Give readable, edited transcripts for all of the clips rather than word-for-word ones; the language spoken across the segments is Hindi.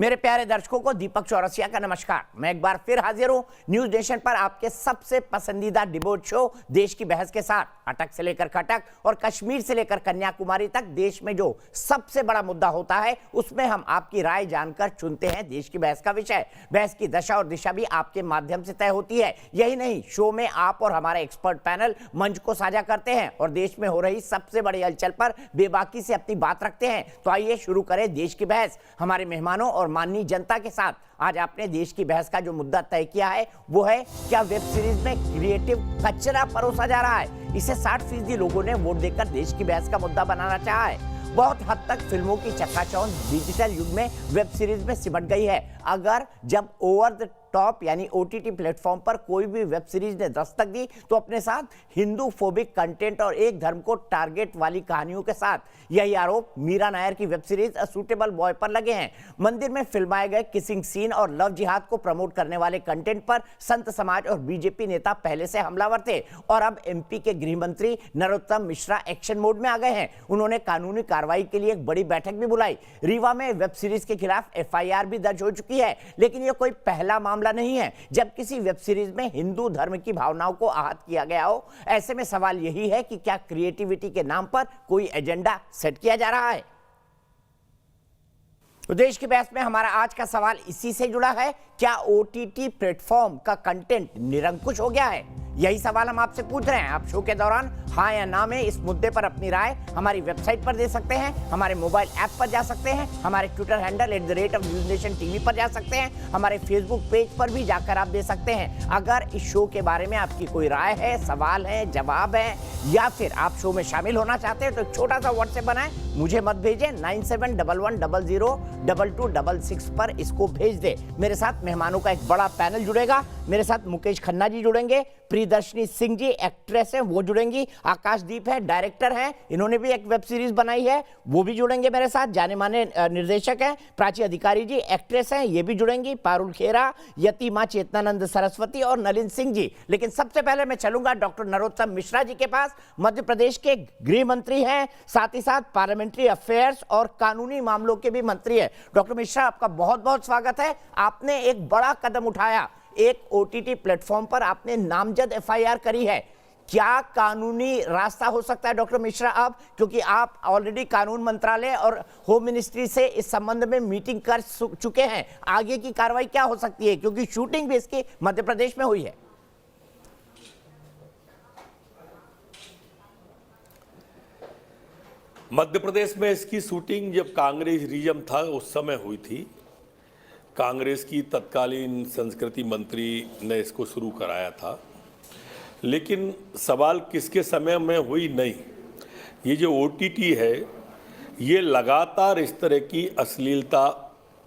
मेरे प्यारे दर्शकों को दीपक चौरसिया का नमस्कार। मैं एक बार फिर हाजिर हूं न्यूज नेशन पर आपके सबसे पसंदीदा डिबेट शो देश की बहस के साथ। अटक से लेकर खटक और कश्मीर से लेकर कन्याकुमारी तक देश में जो सबसे बड़ा मुद्दा होता है उसमें हम आपकी राय जानकर चुनते हैं देश की बहस का विषय। बहस की दशा और दिशा भी आपके माध्यम से तय होती है। यही नहीं, शो में आप और हमारे एक्सपर्ट पैनल मंच को साझा करते हैं और देश में हो रही सबसे बड़ी हलचल पर बेबाकी से अपनी बात रखते हैं। तो आइए शुरू करें देश की बहस हमारे मेहमानों और माननीय जनता के साथ। आज आपने देश की बहस का जो मुद्दा तय किया है वो है, क्या वेब सीरीज में क्रिएटिव कचरा परोसा जा रहा है? इसे 60% लोगों ने वोट देकर देश की बहस का मुद्दा बनाना चाहा है। बहुत हद तक फिल्मों की चकाचौंध डिजिटल युग में वेब सीरीज में सिमट गई है। अगर जब ओवर द टॉप यानी ओटीटी प्लेटफॉर्म पर कोई भी वेब सीरीज ने दस्तक दी तो अपने साथ हिंदू फोबिक कंटेंट और एक धर्म को टारगेट वाली कहानियों के साथ। यही आरोप मीरा नायर की web series a suitable boy पर लगे हैं। मंदिर में फिल्माए गए किसिंग सीन और लव जिहाद को प्रमोट करने वाले कंटेंट पर संत समाज और बीजेपी नेता पहले से हमलावर थे और अब एमपी के गृह मंत्री नरोत्तम मिश्रा एक्शन मोड में आ गए हैं। उन्होंने कानूनी कार्रवाई के लिए एक बड़ी बैठक भी बुलाई। रीवा में वेब सीरीज के खिलाफ एफआईआर भी दर्ज हो चुकी है, लेकिन यह कोई पहला मामला नहीं है जब किसी वेब सीरीज में हिंदू धर्म की भावनाओं को आहत किया गया हो। ऐसे में सवाल यही है कि क्या क्रिएटिविटी के नाम पर कोई एजेंडा सेट किया जा रहा है? तो देश की बहस में हमारा आज का सवाल इसी से जुड़ा है, क्या ओटीटी प्लेटफॉर्म का कंटेंट निरंकुश हो गया है? यही सवाल हम आपसे पूछ रहे हैं। आप शो के दौरान हाँ या ना में इस मुद्दे पर अपनी राय हमारी वेबसाइट पर दे सकते हैं, हमारे मोबाइल ऐप पर जा सकते हैं, हमारे ट्विटर हैंडल @NewsNationTV पर जा सकते हैं, हमारे फेसबुक पेज पर भी जाकर आप दे सकते हैं। अगर इस शो के बारे में आपकी कोई राय है, सवाल है, जवाब है या फिर आप शो में शामिल होना चाहते हैं तो एक छोटा सा व्हाट्सएप बनाएं, मुझे मत भेजें, 9711002266 पर इसको भेज दे। मेरे साथ मेहमानों का एक बड़ा पैनल जुड़ेगा। मेरे साथ मुकेश खन्ना जी जुड़ेंगे, प्रियदर्शनी सिंह जी एक्ट्रेस हैं वो जुड़ेंगी, आकाशदीप है डायरेक्टर हैं, इन्होंने भी एक वेब सीरीज बनाई है वो भी जुड़ेंगे मेरे साथ, जाने माने निर्देशक हैं, प्राची अधिकारी जी एक्ट्रेस हैं ये भी जुड़ेंगी, पारुल खेरा, यति मां चेतनानंद सरस्वती और नलिन सिंह जी। लेकिन सबसे पहले मैं चलूंगा डॉक्टर नरोत्तम मिश्रा जी के पास। मध्य प्रदेश के गृह मंत्री हैं, साथ ही साथ पार्लियामेंट्री अफेयर्स और कानूनी मामलों के भी मंत्री है। डॉक्टर मिश्रा, आपका बहुत बहुत स्वागत है। आपने एक बड़ा कदम उठाया, एक ओटीटी प्लेटफॉर्म पर आपने नामजद एफआईआर करी है। क्या कानूनी रास्ता हो सकता है डॉक्टर मिश्रा अब, क्योंकि आप ऑलरेडी कानून मंत्रालय और होम मिनिस्ट्री से इस संबंध में मीटिंग कर चुके हैं, आगे की कार्रवाई क्या हो सकती है, क्योंकि शूटिंग भी इसकी मध्य प्रदेश में हुई है? मध्य प्रदेश में इसकी शूटिंग जब कांग्रेस रिजम था उस समय हुई थी। कांग्रेस की तत्कालीन संस्कृति मंत्री ने इसको शुरू कराया था, लेकिन सवाल किसके समय में हुई नहीं। ये जो ओटीटी है ये लगातार इस तरह की अश्लीलता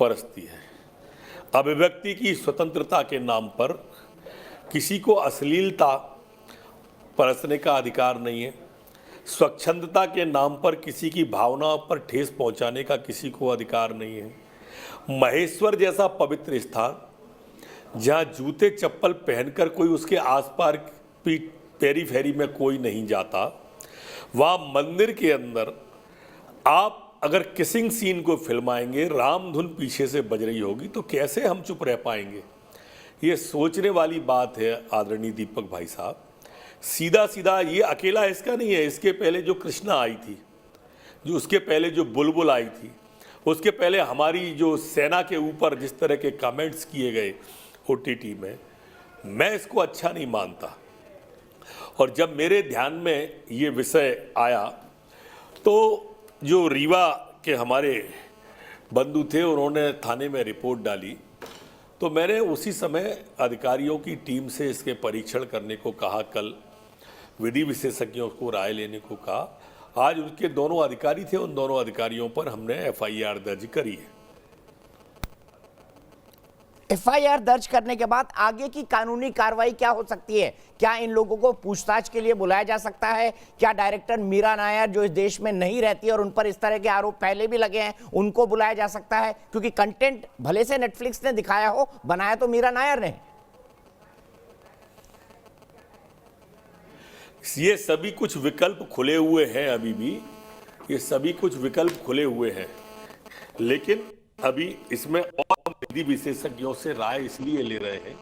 परसती है। अभिव्यक्ति की स्वतंत्रता के नाम पर किसी को अश्लीलता परसने का अधिकार नहीं है। स्वच्छंदता के नाम पर किसी की भावनाओं पर ठेस पहुंचाने का किसी को अधिकार नहीं है। महेश्वर जैसा पवित्र स्थान जहां जूते चप्पल पहनकर कोई उसके आसपास पेरी फेरी में कोई नहीं जाता, वहां मंदिर के अंदर आप अगर किसिंग सीन को फिल्माएंगे, राम धुन पीछे से बज रही होगी तो कैसे हम चुप रह पाएंगे? ये सोचने वाली बात है आदरणीय दीपक भाई साहब। सीधा सीधा ये अकेला इसका नहीं है, इसके पहले जो कृष्णा आई थी, जो उसके पहले जो बुलबुल आई थी, उसके पहले हमारी जो सेना के ऊपर जिस तरह के कमेंट्स किए गए ओटीटी में, मैं इसको अच्छा नहीं मानता। और जब मेरे ध्यान में ये विषय आया तो जो रीवा के हमारे बंधु थे उन्होंने थाने में रिपोर्ट डाली, तो मैंने उसी समय अधिकारियों की टीम से इसके परीक्षण करने को कहा, कल विधि विशेषज्ञों को राय लेने को कहा। आज उनके दोनों अधिकारी थे, उन दोनों अधिकारियों पर हमने एफआईआर दर्ज करी है। एफआईआर दर्ज करने के बाद आगे की कानूनी कार्रवाई क्या हो सकती है? क्या इन लोगों को पूछताछ के लिए बुलाया जा सकता है? क्या डायरेक्टर मीरा नायर जो इस देश में नहीं रहती और उन पर इस तरह के आरोप पहले भी लगे हैं उनको बुलाया जा सकता है? क्योंकि कंटेंट भले से नेटफ्लिक्स ने दिखाया हो, बनाया तो मीरा नायर ने। ये सभी कुछ विकल्प खुले हुए हैं, अभी भी ये सभी कुछ विकल्प खुले हुए हैं, लेकिन अभी इसमें और हिंदी विशेषज्ञों से राय इसलिए ले रहे हैं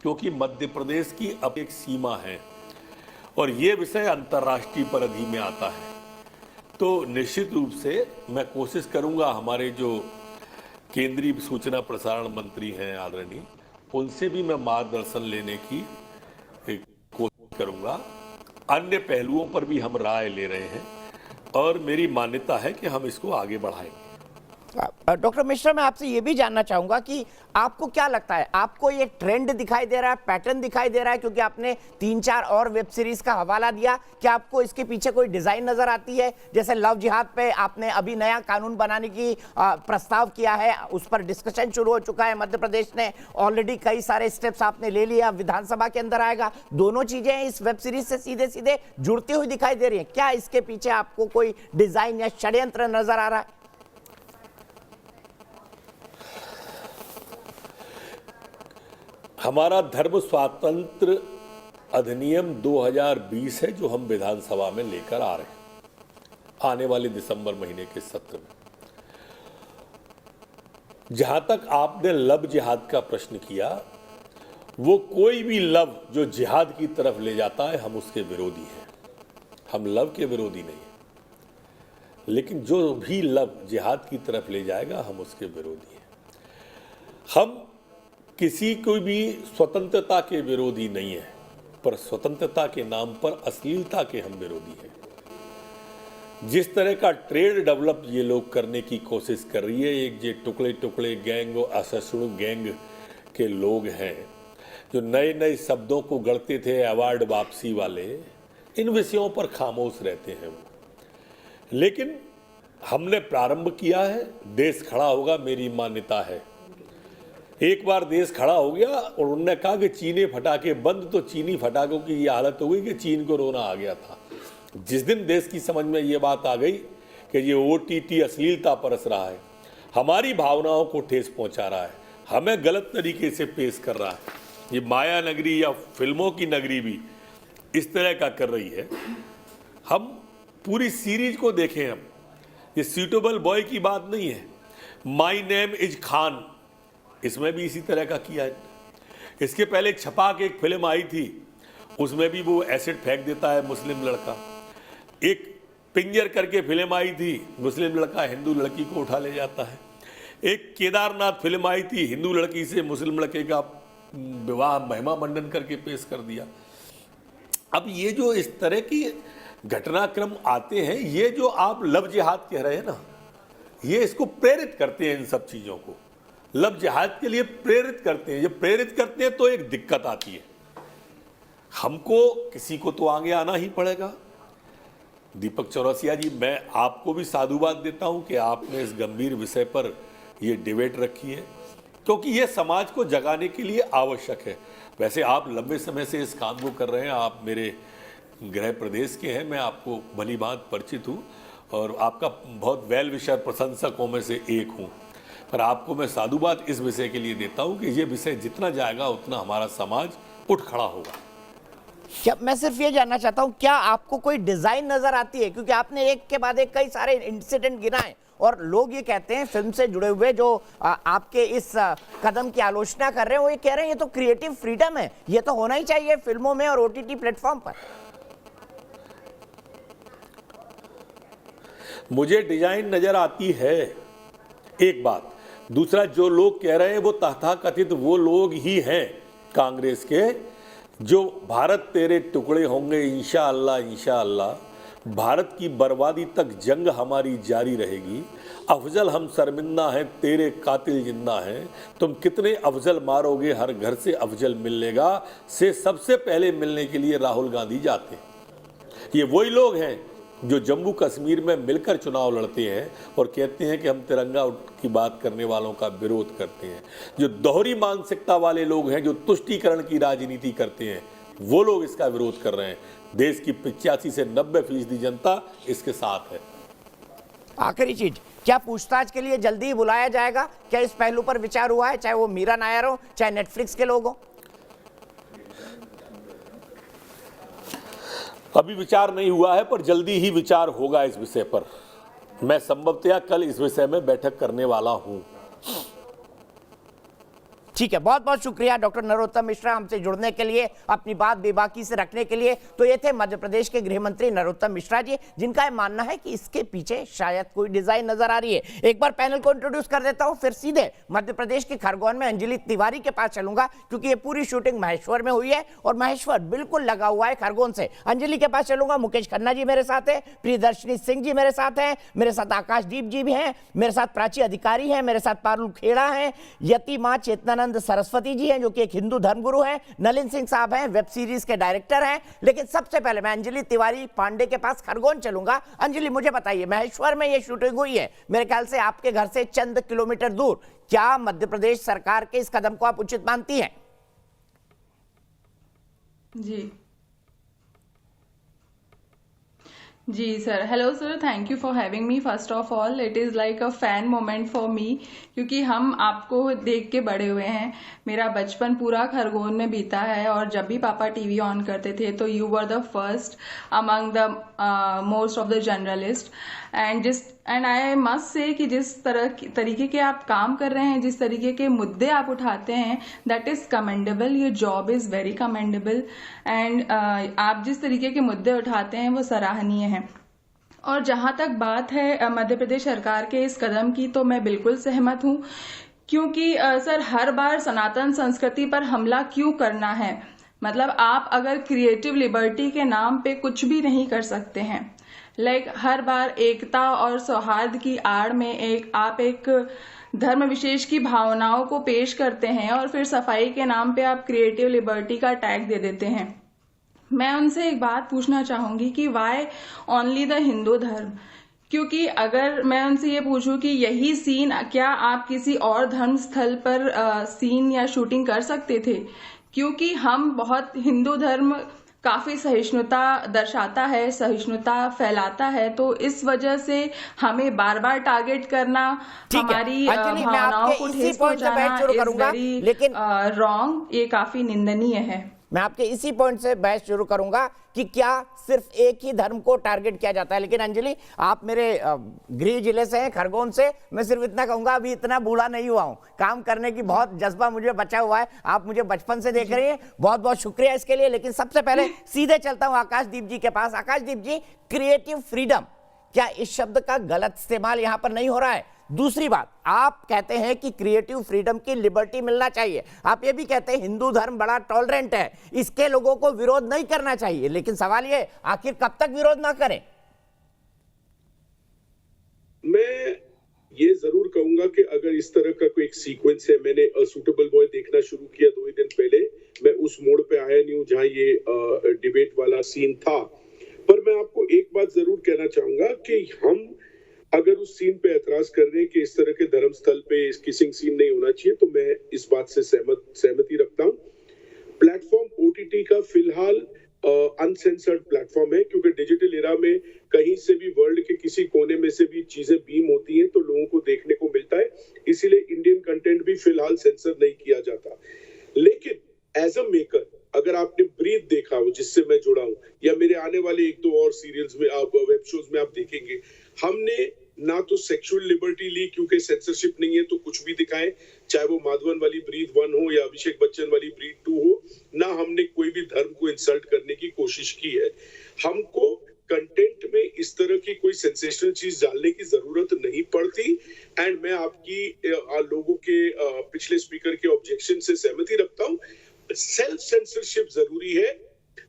क्योंकि मध्य प्रदेश की अब एक सीमा है और ये विषय अंतर्राष्ट्रीय परिधि में आता है। तो निश्चित रूप से मैं कोशिश करूंगा, हमारे जो केंद्रीय सूचना प्रसारण मंत्री हैं आदरणीय, उनसे भी मैं मार्गदर्शन लेने की कोशिश करूंगा। अन्य पहलुओं पर भी हम राय ले रहे हैं और मेरी मान्यता है कि हम इसको आगे बढ़ाएंगे। डॉक्टर मिश्रा, मैं आपसे ये भी जानना चाहूंगा कि आपको क्या लगता है, आपको ये ट्रेंड दिखाई दे रहा है, पैटर्न दिखाई दे रहा है, क्योंकि आपने 3-4 और वेब सीरीज का हवाला दिया, क्या आपको इसके पीछे कोई डिजाइन नजर आती है? जैसे लव जिहाद पे आपने अभी नया कानून बनाने की प्रस्ताव किया है, उस पर डिस्कशन शुरू हो चुका है, मध्य प्रदेश ने ऑलरेडी कई सारे स्टेप्स आपने ले लिया, विधानसभा के अंदर आएगा। दोनों चीजें इस वेब सीरीज से सीधे सीधे जुड़ती हुई दिखाई दे रही है, क्या इसके पीछे आपको कोई डिजाइन या षड्यंत्र नजर आ रहा है? हमारा धर्म स्वातंत्र अधिनियम 2020 है जो हम विधानसभा में लेकर आ रहे हैं आने वाले दिसंबर महीने के सत्र में। जहां तक आपने लव जिहाद का प्रश्न किया, वो कोई भी लव जो जिहाद की तरफ ले जाता है, हम उसके विरोधी हैं। हम लव के विरोधी नहीं हैं, लेकिन जो भी लव जिहाद की तरफ ले जाएगा, हम उसके विरोधी हैं। हम किसी को भी स्वतंत्रता के विरोधी नहीं है, पर स्वतंत्रता के नाम पर अश्लीलता के हम विरोधी हैं। जिस तरह का ट्रेड डेवलप ये लोग करने की कोशिश कर रही है, एक ये टुकड़े टुकड़े गैंग और असहिष्णु गैंग के लोग हैं जो नए नए शब्दों को गढ़ते थे, अवार्ड वापसी वाले, इन विषयों पर खामोश रहते हैं वो। लेकिन हमने प्रारंभ किया है, देश खड़ा होगा, मेरी मान्यता है। एक बार देश खड़ा हो गया और उन्होंने कहा कि चीनी फटाके बंद, तो चीनी फटाकों की ये हालत हो गई कि चीन को रोना आ गया था। जिस दिन देश की समझ में ये बात आ गई कि ये OTT अश्लीलता परस रहा है, हमारी भावनाओं को ठेस पहुंचा रहा है, हमें गलत तरीके से पेश कर रहा है, ये माया नगरी या फिल्मों की नगरी भी इस तरह का कर रही है। हम पूरी सीरीज को देखें, हम ये सूटेबल बॉय की बात नहीं है, माई नेम इज खान, इसमें भी इसी तरह का किया है। इसके पहले छपाक एक फिल्म आई थी, उसमें भी वो एसिड फेंक देता है मुस्लिम लड़का। एक पिंजर करके फिल्म आई थी, मुस्लिम लड़का हिंदू लड़की को उठा ले जाता है। एक केदारनाथ फिल्म आई थी, हिंदू लड़की से मुस्लिम लड़के का विवाह महिमा मंडन करके पेश कर दिया। अब ये जो इस तरह की घटनाक्रम आते हैं, ये जो आप लव जिहाद कह रहे हैं ना, ये इसको प्रेरित करते हैं, इन सब चीज़ों को लव जिहाद के लिए प्रेरित करते हैं। ये प्रेरित करते हैं तो एक दिक्कत आती है, हमको किसी को तो आगे आना ही पड़ेगा। दीपक चौरसिया जी, मैं आपको भी साधुवाद देता हूं कि आपने इस गंभीर विषय पर ये डिबेट रखी है, क्योंकि ये समाज को जगाने के लिए आवश्यक है। वैसे आप लंबे समय से इस काम को कर रहे हैं, आप मेरे गृह प्रदेश के हैं, मैं आपको भली बात परिचित हूँ और आपका बहुत वेल विशर प्रशंसकों में से एक हूँ। पर आपको मैं साधुवाद इस विषय के लिए देता हूं कि ये विषय जितना जाएगा उतना हमारा समाज उठ खड़ा होगा। क्या मैं सिर्फ ये जानना चाहता हूं, क्या आपको कोई डिजाइन नजर आती है? क्योंकि आपने एक के बाद एक कई सारे इंसिडेंट गिनाए और लोग ये कहते हैं, फिल्म से जुड़े हुए जो आपके इस कदम की आलोचना कर रहे हैं, वो ये कह रहे हैं ये तो क्रिएटिव फ्रीडम है, ये तो होना ही चाहिए फिल्मों में और OTT प्लेटफॉर्म पर। मुझे डिजाइन नजर आती है, एक बात। दूसरा, जो लोग कह रहे हैं वो तथाकथित वो लोग ही हैं कांग्रेस के, जो भारत तेरे टुकड़े होंगे इंशाअल्लाह इंशाअल्लाह, भारत की बर्बादी तक जंग हमारी जारी रहेगी, अफजल हम शर्मिंदा हैं, तेरे कातिल जिंदा हैं, तुम कितने अफजल मारोगे, हर घर से अफजल मिलेगा, से सबसे पहले मिलने के लिए राहुल गांधी जाते हैं। ये वही लोग हैं जो जम्मू कश्मीर में मिलकर चुनाव लड़ते हैं और कहते हैं कि हम तिरंगा की बात करने वालों का विरोध करते हैं। जो दोहरी मानसिकता वाले लोग हैं, जो तुष्टीकरण की राजनीति करते हैं, वो लोग इसका विरोध कर रहे हैं। देश की 85 से 90% जनता इसके साथ है। आखिरी चीज, क्या पूछताछ के लिए जल्दी ही बुलाया जाएगा? क्या इस पहलू पर विचार हुआ है, चाहे वो मीरा नायर हो, चाहे नेटफ्लिक्स के लोग हो? अभी विचार नहीं हुआ है, पर जल्दी ही विचार होगा इस विषय पर। मैं संभवतः कल इस विषय में बैठक करने वाला हूं। ठीक है, बहुत बहुत शुक्रिया डॉक्टर नरोत्तम मिश्रा हमसे जुड़ने के लिए, अपनी बात बेबाकी से रखने के लिए। तो ये थे मध्य प्रदेश के गृह मंत्री नरोत्तम मिश्रा जी, जिनका मानना है कि इसके पीछे शायद कोई डिजाइन नजर आ रही है। एक बार पैनल को इंट्रोड्यूस कर देता हूं, फिर सीधे मध्य प्रदेश के खरगोन में अंजलि तिवारी के पास चलूंगा, क्योंकि ये पूरी शूटिंग महेश्वर में हुई है और महेश्वर बिल्कुल लगा हुआ है खरगोन से। अंजलि के पास चलूंगा, मुकेश खन्ना जी मेरे साथ है, प्रियदर्शनी सिंह जी मेरे साथ हैं, मेरे साथ आकाशदीप जी भी हैं, मेरे साथ प्राची अधिकारी हैं, मेरे साथ पारुल खेड़ा हैं, यति मां चेतनानंद सरस्वती जी हैं जो कि एक हिंदू धर्मगुरु हैं, नलिन सिंह साहब हैं, वेब सीरीज के डायरेक्टर हैं। लेकिन सबसे पहले मैं अंजलि तिवारी पांडे के पास खरगोन चलूंगा। अंजलि, मुझे बताइए, महेश्वर में ये शूटिंग हुई है, मेरे ख्याल से आपके घर से चंद किलोमीटर दूर, क्या मध्य प्रदेश सरकार के इस कदम को आप उचित मानती हैं? जी sir, hello sir, thank you for having me. First of all it is like a fan moment for me, क्योंकि हम आपको देख के बड़े हुए हैं। मेरा बचपन पूरा खरगोन में बीता है और जब भी पापा टीवी ऑन करते थे तो you were the first among the most of the journalist. And I must say कि जिस तरीके के आप काम कर रहे हैं, जिस तरीके के मुद्दे आप उठाते हैं, that is commendable. Your job is very commendable and आप जिस तरीके के मुद्दे उठाते हैं वो सराहनीय है। और जहां तक बात है मध्य प्रदेश सरकार के इस कदम की, तो मैं बिल्कुल सहमत हूं, क्योंकि सर हर बार सनातन संस्कृति पर हमला क्यों करना है? मतलब आप अगर क्रिएटिव लिबर्टी के नाम पे कुछ भी नहीं कर सकते हैं। हर बार एकता और सौहार्द की आड़ में आप एक धर्म विशेष की भावनाओं को पेश करते हैं और फिर सफाई के नाम पे आप क्रिएटिव लिबर्टी का टैग दे देते हैं। मैं उनसे एक बात पूछना चाहूंगी कि वाई ओनली द हिंदू धर्म? क्योंकि अगर मैं उनसे ये पूछूं कि यही सीन क्या आप किसी और धर्म स्थल पर सीन या शूटिंग कर सकते थे? क्योंकि हम बहुत, हिंदू धर्म काफी सहिष्णुता दर्शाता है, सहिष्णुता फैलाता है, तो इस वजह से हमें बार बार टारगेट करना, हमारी भावनाओं को ठेस पहुंचाना इज वेरी रॉन्ग। ये काफी निंदनीय है। मैं आपके इसी पॉइंट से बहस शुरू करूंगा कि क्या सिर्फ एक ही धर्म को टारगेट किया जाता है। लेकिन अंजलि, आप मेरे गृह जिले से हैं, खरगोन से, मैं सिर्फ इतना कहूंगा, अभी इतना बूढ़ा नहीं हुआ हूं, काम करने की बहुत जज्बा मुझे बचा हुआ है। आप मुझे बचपन से देख रही हैं, बहुत बहुत शुक्रिया इसके लिए। लेकिन सबसे पहले सीधे चलता हूं आकाशदीप जी के पास। आकाशदीप जी, क्रिएटिव फ्रीडम, क्या इस शब्द का गलत इस्तेमाल यहां पर नहीं हो रहा है? दूसरी बात, आप कहते हैं कि क्रिएटिव फ्रीडम की लिबर्टी मिलना चाहिए, आप ये भी कहते हैं हिंदू धर्म बड़ा टॉलरेंट है, इसके लोगों को विरोध नहीं करना चाहिए। लेकिन सवाल ये, आखिर कब तक विरोध ना करें? मैं ये जरूर कहूंगा कि अगर इस तरह का कोई एक सीक्वेंस है, मैंने सूटेबल बॉय देखना शुरू किया 2 ही दिन पहले, मैं उस मोड़ पे आया नहीं हूं जहां ये डिबेट वाला सीन था। पर मैं आपको एक बात जरूर कहना चाहूंगा कि हम अगर उस सीन पे एतराज कर रहे हैं कि इस तरह के धर्म स्थल पे किसिंग सीन नहीं होना चाहिए, तो मैं इस बात से सहमति रखता हूं। प्लेटफॉर्म ओटीटी का फिलहाल अनसेंसर्ड प्लेटफॉर्म है, क्योंकि डिजिटल एरा में कहीं से भी, वर्ल्ड के किसी कोने में से भी चीजें बीम होती हैं तो लोगों को देखने को मिलता है। इसीलिए इंडियन कंटेंट भी फिलहाल सेंसर नहीं किया जाता। लेकिन एज अ मेकर, अगर आपने ब्रीथ देखा हो जिससे मैं जुड़ा हूं, या मेरे आने वाले 1-2 और सीरियल्स में, आप वेब शोज में आप देखेंगे, हमने ना तो सेक्सुअल लिबर्टी ली, क्योंकि सेंसरशिप नहीं है तो कुछ भी दिखाएं, चाहे वो माधवन वाली ब्रीथ 1 हो या अभिषेक बच्चन वाली ब्रीथ 2 हो, ना हमने कोई भी धर्म को इंसल्ट करने की कोशिश की है। हमको कंटेंट में इस तरह की कोई सेंसेशनल चीज डालने की जरूरत नहीं पड़ती। एंड मैं आपकी लोगों के पिछले स्पीकर के ऑब्जेक्शन से सहमति रखता हूं। सेल्फ सेंसरशिप जरूरी है।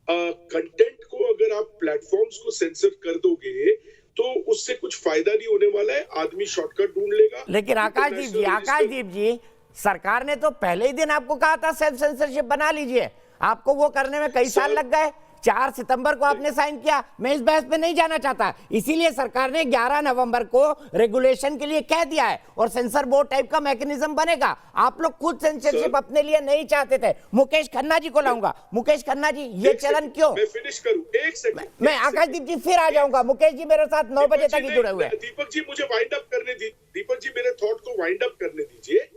कंटेंट को अगर आप प्लेटफॉर्म्स को सेंसर कर दोगे तो उससे कुछ फायदा नहीं होने वाला है, आदमी शॉर्टकट ढूंढ लेगा। लेकिन आकाशदीप जी, सरकार ने तो पहले ही दिन आपको कहा था सेल्फ सेंसरशिप बना लीजिए, आपको वो करने में कई साल लग गए। 4 सितंबर को आपने साइन किया। मैं इस बहस पे नहीं जाना चाहता, इसीलिए सरकार ने 11 नवंबर को रेगुलेशन के लिए कह दिया है और सेंसर बोर्ड टाइप का मैकेनिज्म बनेगा। आप लोग खुद सेंसरशिप अपने लिए नहीं चाहते थे। मुकेश खन्ना जी को लाऊंगा। मुकेश खन्ना जी, ये चलन क्यों? मैं फिनिश करूं, 1 सेकंड। मैं आकाशदीप जी फिर आ जाऊंगा। मुकेश जी मेरे साथ 9 बजे तक ही जुड़े हुए हैं। दीपक जी मुझे वाइंड अप करने दी, दीपक जी मेरे थॉट को वाइंड अप करने दीजिए।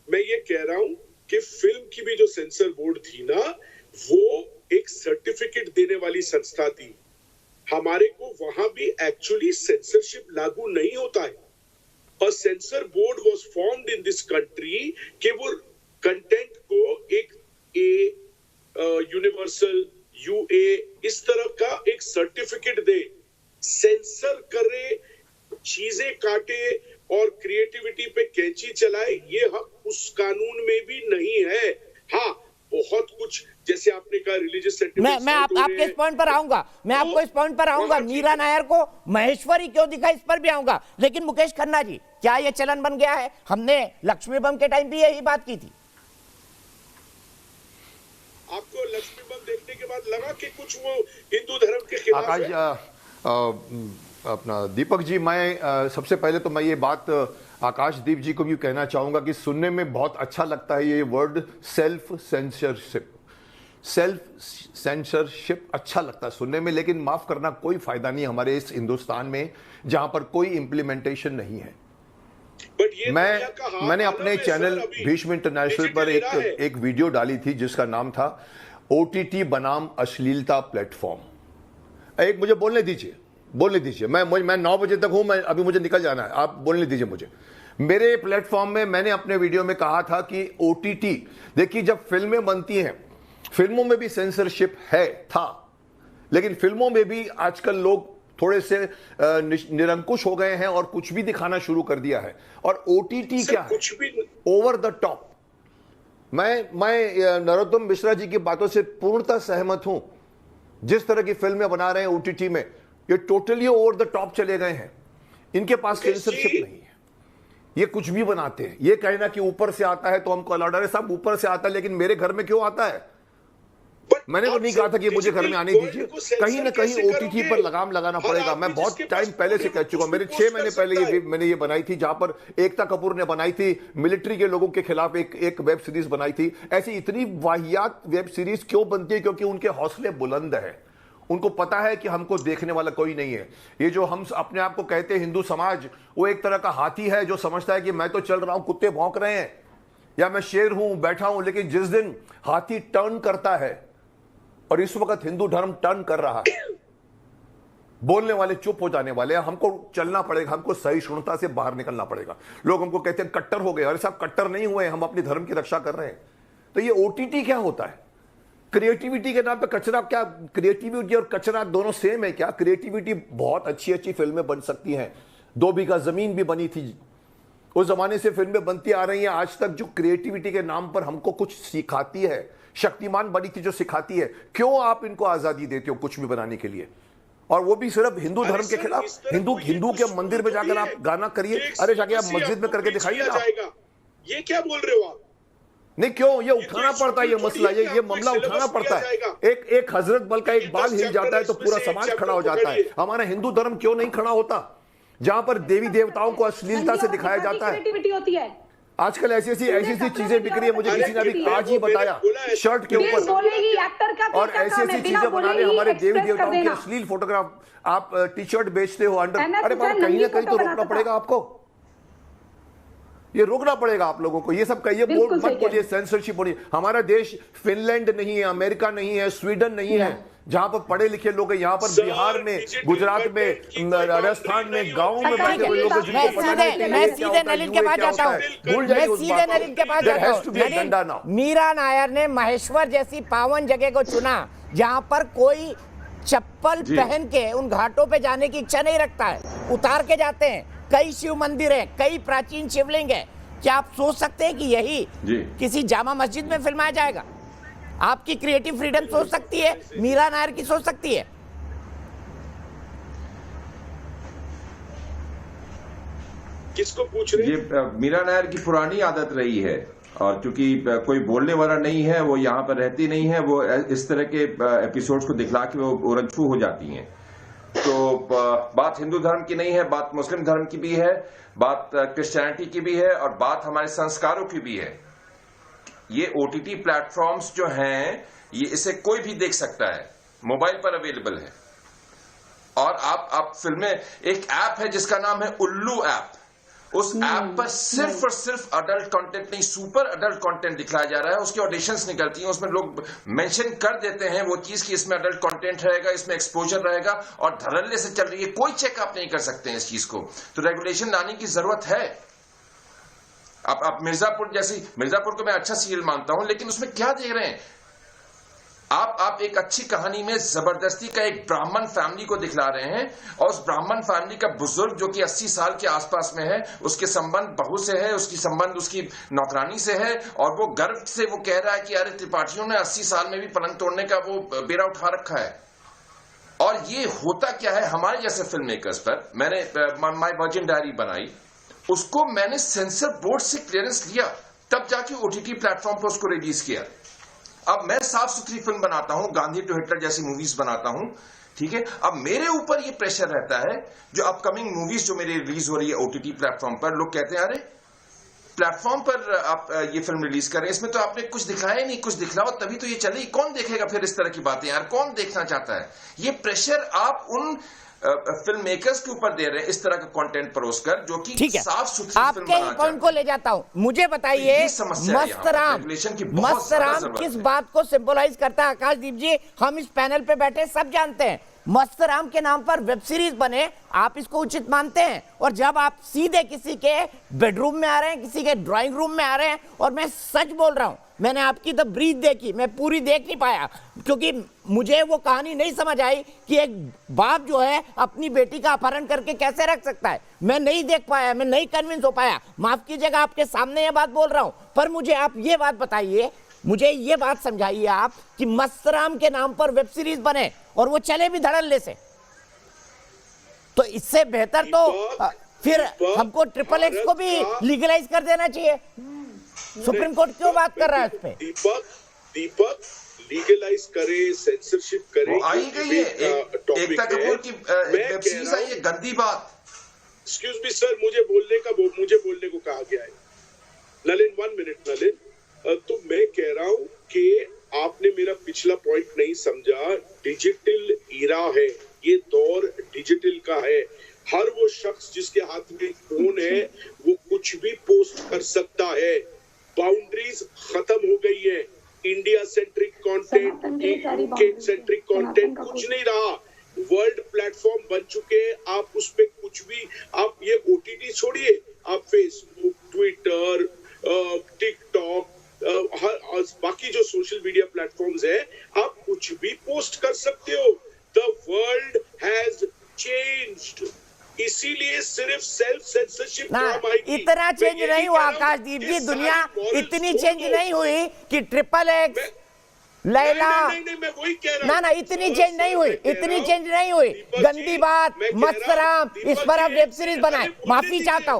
मैं ये कह रहा हूं कि फिल्म की भी जो सेंसर बोर्ड थी ना, वो एक सर्टिफिकेट देने वाली संस्था थी। हमारे को वहां भी एक्चुअली सेंसरशिप लागू नहीं होता है। A censor board was formed in this country कि वो कंटेंट को एक यूनिवर्सल UA इस तरह का एक सर्टिफिकेट दे, सेंसर करे, चीजें काटे और क्रिएटिविटी पे कैंची चलाए, ये हक उस कानून में भी नहीं है। हाँ, बहुत कुछ जैसे आपने कहा रिलीजियस सेंटिमेंट, मैं आपके इस पॉइंट पर आऊंगा, मैं आपको इस पॉइंट पर आऊंगा। मीरा नायर को महेश्वरी क्यों दिखा, इस पर भी आऊंगा। लेकिन मुकेश खन्ना जी, क्या यह चलन बन गया है? हमने लक्ष्मी बम के टाइम भी यही बात की थी। आपको लक्ष्मी बम देखने के बाद लगा कि कुछ वो हिंदू धर्म के खिलाफ है? अपना दीपक जी, मैं सबसे पहले तो मैं ये बात आकाशदीप जी को भी कहना चाहूंगा कि सुनने में बहुत अच्छा लगता है ये वर्ड सेल्फ सेंसरशिप अच्छा लगता है सुनने में, लेकिन माफ करना कोई फायदा नहीं हमारे इस हिंदुस्तान में जहां पर कोई इंप्लीमेंटेशन नहीं है। मैंने अपने चैनल भीष्म इंटरनेशनल पर एक वीडियो डाली थी जिसका नाम था OTT बनाम अश्लीलता प्लेटफॉर्म। एक मुझे बोलने दीजिए, मैं 9 बजे तक हूं, मैं अभी मुझे निकल जाना है, आप बोलने दीजिए मुझे। मेरे प्लेटफॉर्म में मैंने अपने वीडियो में कहा था कि OTT, देखिए जब फिल्में बनती हैं, फिल्मों में भी सेंसरशिप था, लेकिन फिल्मों में भी आजकल लोग थोड़े से निरंकुश हो गए हैं और कुछ भी दिखाना शुरू कर दिया है। और OTT क्या है? Over the top. मैं नरोत्तम मिश्रा जी की बातों से पूर्णतः सहमत हूं। जिस तरह की फिल्में बना रहे हैं OTT में, ये टोटली ओवर द टॉप चले गए हैं। इनके पास सेंसरशिप नहीं है, ये कुछ भी बनाते हैं। ये कहना कि ऊपर से आता है तो हमको अलाउड है, सब ऊपर से आता है, लेकिन मेरे घर में क्यों आता है? मैंने तो नहीं कहा था कि मुझे घर में आने दीजिए। कहीं ना कहीं OTT पर लगाम लगाना पड़ेगा। मैं बहुत टाइम पहले से कह चुका हूं, मेरे 6 महीने पहले मैंने ये बनाई थी, जहां पर एकता कपूर ने बनाई थी, मिलिट्री के लोगों के खिलाफ एक वेब सीरीज बनाई थी। ऐसी इतनी वाहियात वेब सीरीज क्यों बनती है? क्योंकि उनके हौसले बुलंद है, उनको पता है कि हमको देखने वाला कोई नहीं है। ये जो हम अपने आप को कहते हैं हिंदू समाज, वो एक तरह का हाथी है जो समझता है कि मैं तो चल रहा हूं, कुत्ते भौंक रहे हैं, या मैं शेर हूं बैठा हूं। लेकिन जिस दिन हाथी टर्न करता है, और इस वक्त हिंदू धर्म टर्न कर रहा है, बोलने वाले चुप हो जाने वाले हैं। हमको चलना पड़ेगा, हमको सहिष्णुता से बाहर निकलना पड़ेगा। लोग हमको कहते हैं कट्टर हो गए, अरे साहब कट्टर नहीं हुए, हम अपने धर्म की रक्षा कर रहे हैं। तो ये OTT क्या होता है? क्रिएटिविटी के नाम पे कचरा। क्या क्रिएटिविटी और कचरा दोनों सेम है क्या? क्रिएटिविटी, बहुत अच्छी अच्छी फिल्में बन सकती हैं। 2 बीघा जमीन भी बनी थी, उस जमाने से फिल्में बनती आ रही हैं आज तक, जो क्रिएटिविटी के नाम पर हमको कुछ सिखाती है। शक्तिमान बनी थी जो सिखाती है। क्यों आप इनको आजादी देते हो कुछ भी बनाने के लिए? और वो भी सिर्फ हिंदू धर्म के खिलाफ। हिंदू के मंदिर में जाकर आप गाना करिए, अरे जाके आप मस्जिद में करके दिखाइए ना। ये क्या बोल रहे हो आप? नहीं, क्यों ये उठाना पड़ता है? ये मसला, ये मामला उठाना पड़ता है। एक हजरत बल का एक बाल हिल जाता है तो पूरा समाज खड़ा हो जाता है। हमारा हिंदू धर्म क्यों नहीं खड़ा होता, जहां पर देवी देवताओं को अश्लीलता से दिखाया जाता है? आजकल ऐसी चीजें बिक रही है, मुझे किसी ने अभी आज ही बताया, शर्ट के ऊपर, और ऐसी चीजें बना रहे हमारे देवी देवताओं की अश्लील फोटोग्राफ। आप टी-शर्ट बेचते हो अंडर, अरे बाबा कहीं ना कहीं तो रोकना पड़ेगा आपको, ये रोकना पड़ेगा आप लोगों को। ये सब कहिए, मत बोलिए सेंसरशिप होनी। हमारा देश फिनलैंड नहीं है, अमेरिका नहीं है, स्वीडन नहीं है, जहां पर पढ़े लिखे लोग हैं। यहाँ पर बिहार में, गुजरात में, राजस्थान में, गाँव में बैठे हुए लोग हैं जिनको पता नहीं कि मैं सीधे नलिन के पास जाता हूँ। मीरा नायर ने महेश्वर जैसी पावन जगह को चुना, जहां पर कोई चप्पल पहन के उन घाटों पे जाने की इच्छा नहीं रखता है, उतार के जाते हैं। कई शिव मंदिर हैं, कई प्राचीन शिवलिंग है। क्या आप सोच सकते हैं कि यही किसी जामा मस्जिद में फिल्माया जाएगा? आपकी क्रिएटिव फ्रीडम सोच सकती है, मीरा नायर की सोच सकती है? किसको पूछ रहे हैं? ये मीरा नायर की पुरानी आदत रही है, और क्योंकि कोई बोलने वाला नहीं है, वो यहाँ पर रहती नहीं है, वो इस तरह के एपिसोड्स को दिखला के वो उरंछू हो जाती हैं। तो बात हिंदू धर्म की नहीं है, बात मुस्लिम धर्म की भी है, बात क्रिश्चियनिटी की भी है, और बात हमारे संस्कारों की भी है। ये OTT प्लेटफॉर्म्स जो हैं, ये इसे कोई भी देख सकता है, मोबाइल पर अवेलेबल है। और आप फिल्में, एक ऐप है जिसका नाम है उल्लू ऐप, उस ऐप पर सिर्फ और सिर्फ अडल्ट कंटेंट नहीं, सुपर अडल्ट कंटेंट दिखाया जा रहा है। उसकी ऑडिशंस निकलती हैं, उसमें लोग मेंशन कर देते हैं वो चीज कि इसमें अडल्ट कंटेंट रहेगा, इसमें एक्सपोजर रहेगा, और धड़ल्ले से चल रही है। कोई चेकअप नहीं कर सकते हैं इस चीज को, तो रेगुलेशन लाने की जरूरत है। आप मिर्जापुर को मैं अच्छा सीरियल मानता हूं, लेकिन उसमें क्या दे रहे हैं आप एक अच्छी कहानी में जबरदस्ती का एक ब्राह्मण फैमिली को दिखला रहे हैं, और उस ब्राह्मण फैमिली का बुजुर्ग जो कि 80 साल के आसपास में है, उसके संबंध बहू से है, उसकी संबंध उसकी नौकरानी से है, और वो गर्व से वो कह रहा है कि अरे त्रिपाठियों ने 80 साल में भी पलंग तोड़ने का वो बेड़ा उठा रखा है। और ये होता क्या है हमारे जैसे फिल्म मेकर्स पर। मैंने माय वर्जिन डायरी बनाई, उसको मैंने सेंसर बोर्ड से क्लियरेंस लिया, तब जाके ओटीटी प्लेटफॉर्म पर उसको रिलीज किया। अब मैं साफ सुथरी फिल्म बनाता हूं, गांधी टू हिटलर जैसी मूवीज बनाता हूं, ठीक है। अब मेरे ऊपर ये प्रेशर रहता है, जो अपकमिंग मूवीज जो मेरी रिलीज हो रही है ओटीटी प्लेटफॉर्म पर, लोग कहते हैं अरे प्लेटफॉर्म पर आप ये फिल्म रिलीज करें, इसमें तो आपने कुछ दिखाया नहीं, कुछ दिखलाओ तभी तो ये चलेगी। कौन देखेगा फिर इस तरह की बातें यार, कौन देखना चाहता है? ये प्रेशर आप उन फिल्म मेकर्स के ऊपर दे रहे हैं इस तरह का कंटेंट परोसकर, जो कि ठीक है, साफ सुथरी आपके फिल्म पॉइंट को ले जाता हूं। मुझे बताइए मस्तराम किस बात को सिंबलाइज करता है? आकाशदीप जी, हम इस पैनल पे बैठे सब जानते हैं, मस्तराम के नाम पर वेब सीरीज बने, आप इसको उचित मानते हैं? और जब आप सीधे किसी के बेडरूम में आ रहे हैं, किसी के ड्राइंग रूम में आ रहे हैं, और मैं सच बोल रहा हूं, मैंने आपकी द ब्रीथ देखी, मैं पूरी देख नहीं पाया क्योंकि मुझे वो कहानी नहीं समझ आई कि एक बाप जो है अपनी बेटी का अपहरण करके कैसे रख सकता है। मैं नहीं देख पाया, मैं नहीं कन्विंस हो पाया। माफ कीजिएगा, आपके सामने ये बात बोल रहा हूं, पर मुझे आप ये बात बताइए, मुझे ये बात समझाइए आप कि मस्तराम के नाम पर वेब सीरीज बने और वो चले भी धड़ल्ले से, तो इससे बेहतर तो फिर हमको XXX को भी लीगलाइज कर देना चाहिए। सुप्रीम कोर्ट क्यों बात कर रहा है इस पे? दीपक लीगलाइज करे, सेंसरशिप करे, आई गई है एकता कपूर की वेब सीरीज आई है, गंदी बात। एक्सक्यूज मी सर, मुझे बोलने को कहा गया है। नलिन 1 मिनट नलिन, तो मैं कह रहा हूं कि आपने मेरा पिछला पॉइंट नहीं समझा। डिजिटल ईरा है, ये दौर डिजिटल का है। हर वो शख्स जिसके हाथ में फोन है वो कुछ भी पोस्ट कर सकता है। बाउंड्रीज खत्म हो गई है। India centric content, UK centric content कुछ नहीं रहा। वर्ल्ड प्लेटफॉर्म बन चुके हैं। आप उस पे कुछ भी, आप ये ओटीटी छोड़िए, आप फेसबुक, ट्विटर, टिकटॉक, बाकी जो सोशल मीडिया प्लेटफॉर्म्स है, आप कुछ भी पोस्ट कर सकते हो। द वर्ल्ड हैज चेंज्ड, इसीलिए सिर्फ सेल्फ सेंसरशिप काम आएगी। इतना चेंज नहीं हुआ आकाशदीप जी, दुनिया इतनी चेंज नहीं हुई कि XXX, लैला, मैं वही कह रहा हूं। ना इतनी चेंज नहीं हुई, इतनी चेंज नहीं हुई। गंदी बात, मस्तराम, इस पर आप वेब सीरीज बनाए। माफी चाहता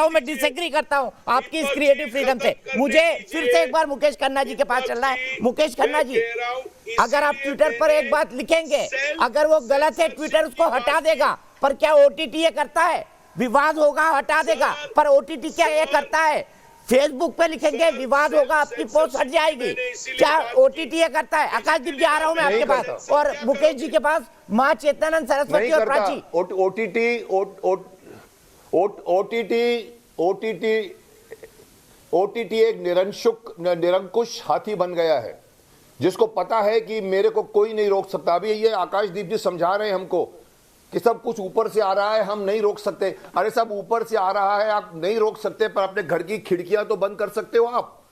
हूं, मैं डिसएग्री करता हूं आपकी इस क्रिएटिव फ्रीडम से। मुझे फिर से एक बार मुकेश खन्ना जी के पास चलना है। मुकेश खन्ना जी, अगर आप ट्विटर पर एक बात लिखेंगे, अगर वो गलत है ट्विटर उसको हटा देगा, पर क्या ओटीटी ये करता है? विवाद होगा हटा देगा, पर ओटीटी क्या ये करता है? फेसबुक पे लिखेंगे विवाद होगा, आपकी पोस्ट हट जाएगी। क्या ओटीटी ये करता है? आकाशदीप जी, आ रहा हूं मैं आपके पास, और मुकेश जी के पास, मां चेतनानंद सरस्वती और प्राची। ओटीटी एक निरंकुश हाथी बन गया है, जिसको पता है कि मेरे को कोई नहीं रोक सकता। अभी ये आकाशदीप जी समझा रहे हैं हमको कि सब कुछ ऊपर से आ रहा है, हम नहीं रोक सकते। अरे सब ऊपर से आ रहा है, आप नहीं रोक सकते, पर अपने घर की खिड़कियां तो बंद कर सकते हो आप।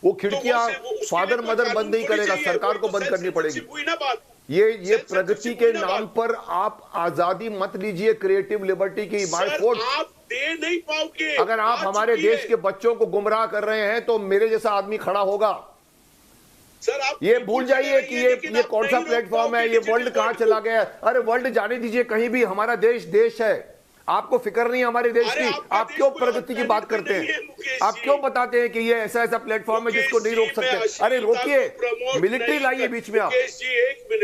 वो खिड़कियां फादर मदर बंद नहीं करेगा, सरकार को बंद करनी पड़ेगी। ये प्रगति के नाम पर आप आजादी मत लीजिए, क्रिएटिव लिबर्टी की। आप दे नहीं पाओगे। अगर आप हमारे देश के बच्चों को गुमराह कर रहे हैं तो मेरे जैसा आदमी खड़ा होगा। सर, आप ये भूल जाइए कि ये कौन सा प्लेटफॉर्म है, ये वर्ल्ड कहां चला गया है। अरे वर्ल्ड जाने दीजिए कहीं भी, हमारा देश है। आपको फिक्र नहीं हमारे देश की, आप क्यों प्रगति की बात करते हैं? आप क्यों बताते हैं कि ये ऐसा प्लेटफॉर्म है जिसको नहीं रोक सकते? अरे रोकिए, मिलिट्री लाइए बीच में। आप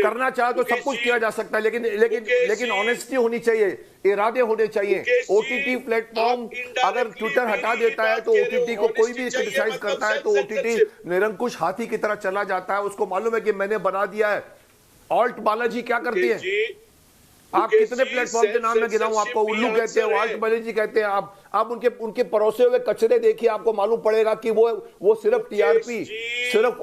करना चाहे तो सब कुछ किया जा सकता है, लेकिन ऑनेस्टी होनी चाहिए, इरादे होने चाहिए। ओटीटी प्लेटफॉर्म अगर ट्विटर हटा देता है तो ओटीटी को कोई भी क्रिटिसाइज करता है तो ओटीटी निरंकुश हाथी की तरह चला जाता है। उसको मालूम है कि मैंने बना दिया है। ऑल्ट बालाजी क्या करती है? आप कितने प्लेटफॉर्म के नाम में गिनाऊं आपको? उल्लू कहते हैं, ऑल्ट बालाजी कहते हैं। आप उनके परोसे हुए कचरे देखिए, आपको मालूम पड़ेगा कि वो सिर्फ टीआरपी, सिर्फ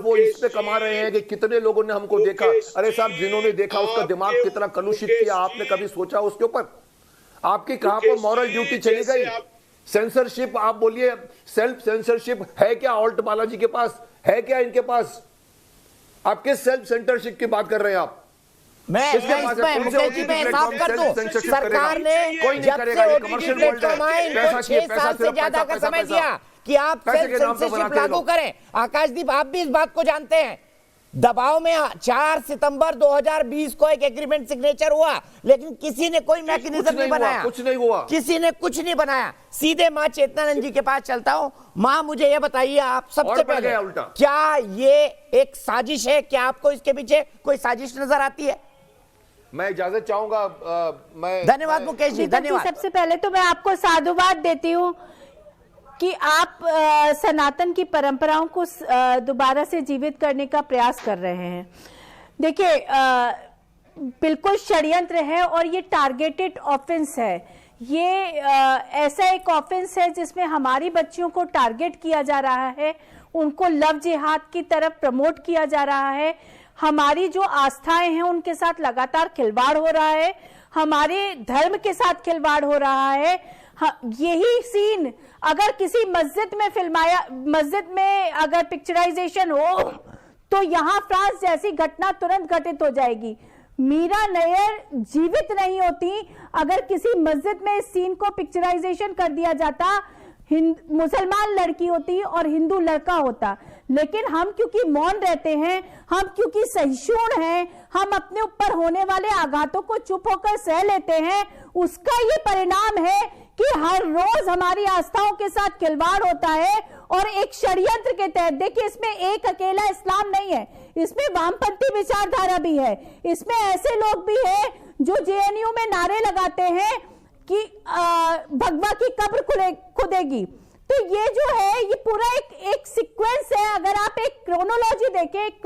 वो इस पे कमा रहे हैं कि कितने लोगों ने हमको देखा। अरे साहब, जिन्होंने देखा उसका दिमाग कितना कलुषित किया, आपने कभी सोचा उसके ऊपर? आपकी कहां पर मॉरल ड्यूटी चली गई? सेंसरशिप आप बोलिए, सेल्फ सेंसरशिप है क्या ऑल्ट बालाजी के पास, है क्या इनके पास? आप किस सेल्फ सेंसरशिप की बात कर रहे हैं आप? मैं किसके पास है? कौन से मुकेश जी, OTT मैं साफ कर दूं, censorship सरकार करेगा? ने कोई नहीं जब करेगा, से ये OTT commercial world है। प्लेटफॉर्म आए, इनको पैसा चाहिए, 6 पैसा साल से सिर्फ ज्यादा का पैसा, समय पैसा। दिया कि आप पैसे सेल्फ के नाम पे सेंसरशिप बनाते लागू लोग। करें। आकाशदीप, आप भी इस बात को जानते हैं, दबाव में 4 सितंबर 2020 को एक एग्रीमेंट सिग्नेचर हुआ, लेकिन किसी ने कोई मैकेनिज्म नहीं बनाया, कुछ नहीं हुआ, किसी ने कुछ नहीं बनाया। सीधे मां चेतनानंद जी के पास चलता हूं। मां, मुझे ये बताइए आप सबसे पहले, उल्टा क्या ये एक साजिश है? क्या आपको इसके पीछे कोई साजिश नजर आती है? मैं इजाजत चाहूंगा। मैं धन्यवाद मुकेश जी, धन्यवाद। सबसे पहले तो मैं आपको साधुवाद देती हूँ कि आप सनातन की परंपराओं को दोबारा से जीवित करने का प्रयास कर रहे हैं। देखिए, बिल्कुल षड्यंत्र है और ये टारगेटेड ऑफेंस है। ये ऐसा एक ऑफेंस है जिसमें हमारी बच्चियों को टारगेट किया जा रहा है, उनको लव जिहाद की तरफ प्रमोट किया जा रहा है, हमारी जो आस्थाएं हैं उनके साथ लगातार खिलवाड़ हो रहा है, हमारे धर्म के साथ खिलवाड़ हो रहा है। यही सीन अगर किसी मस्जिद में फिल्माया, मस्जिद में अगर पिक्चराइजेशन हो तो यहाँ फ्रांस जैसी घटना तुरंत घटित हो जाएगी। मीरा नैयर जीवित नहीं होती अगर किसी मस्जिद में इस सीन को पिक्चराइजेशन कर दिया जाता। मुसलमान लड़की होती और हिंदू लड़का होता, लेकिन हम क्योंकि मौन रहते हैं, हम क्योंकि सहिष्णु हैं, हम अपने ऊपर होने वाले आघातों को चुप होकर सह लेते हैं। उसका ये परिणाम है कि हर रोज हमारी आस्थाओं के साथ खिलवाड़ होता है और एक षड्यंत्र के तहत। देखिए, इसमें एक अकेला इस्लाम नहीं है, इसमें वामपंथी विचारधारा भी है, इसमें ऐसे लोग भी हैं जो जेएनयू में नारे लगाते हैं कि भगवा की कब्र खुदेगी। तो ये जो है, ये पूरा एक सीक्वेंस है। अगर आप एक क्रोनोलॉजी देखें, एक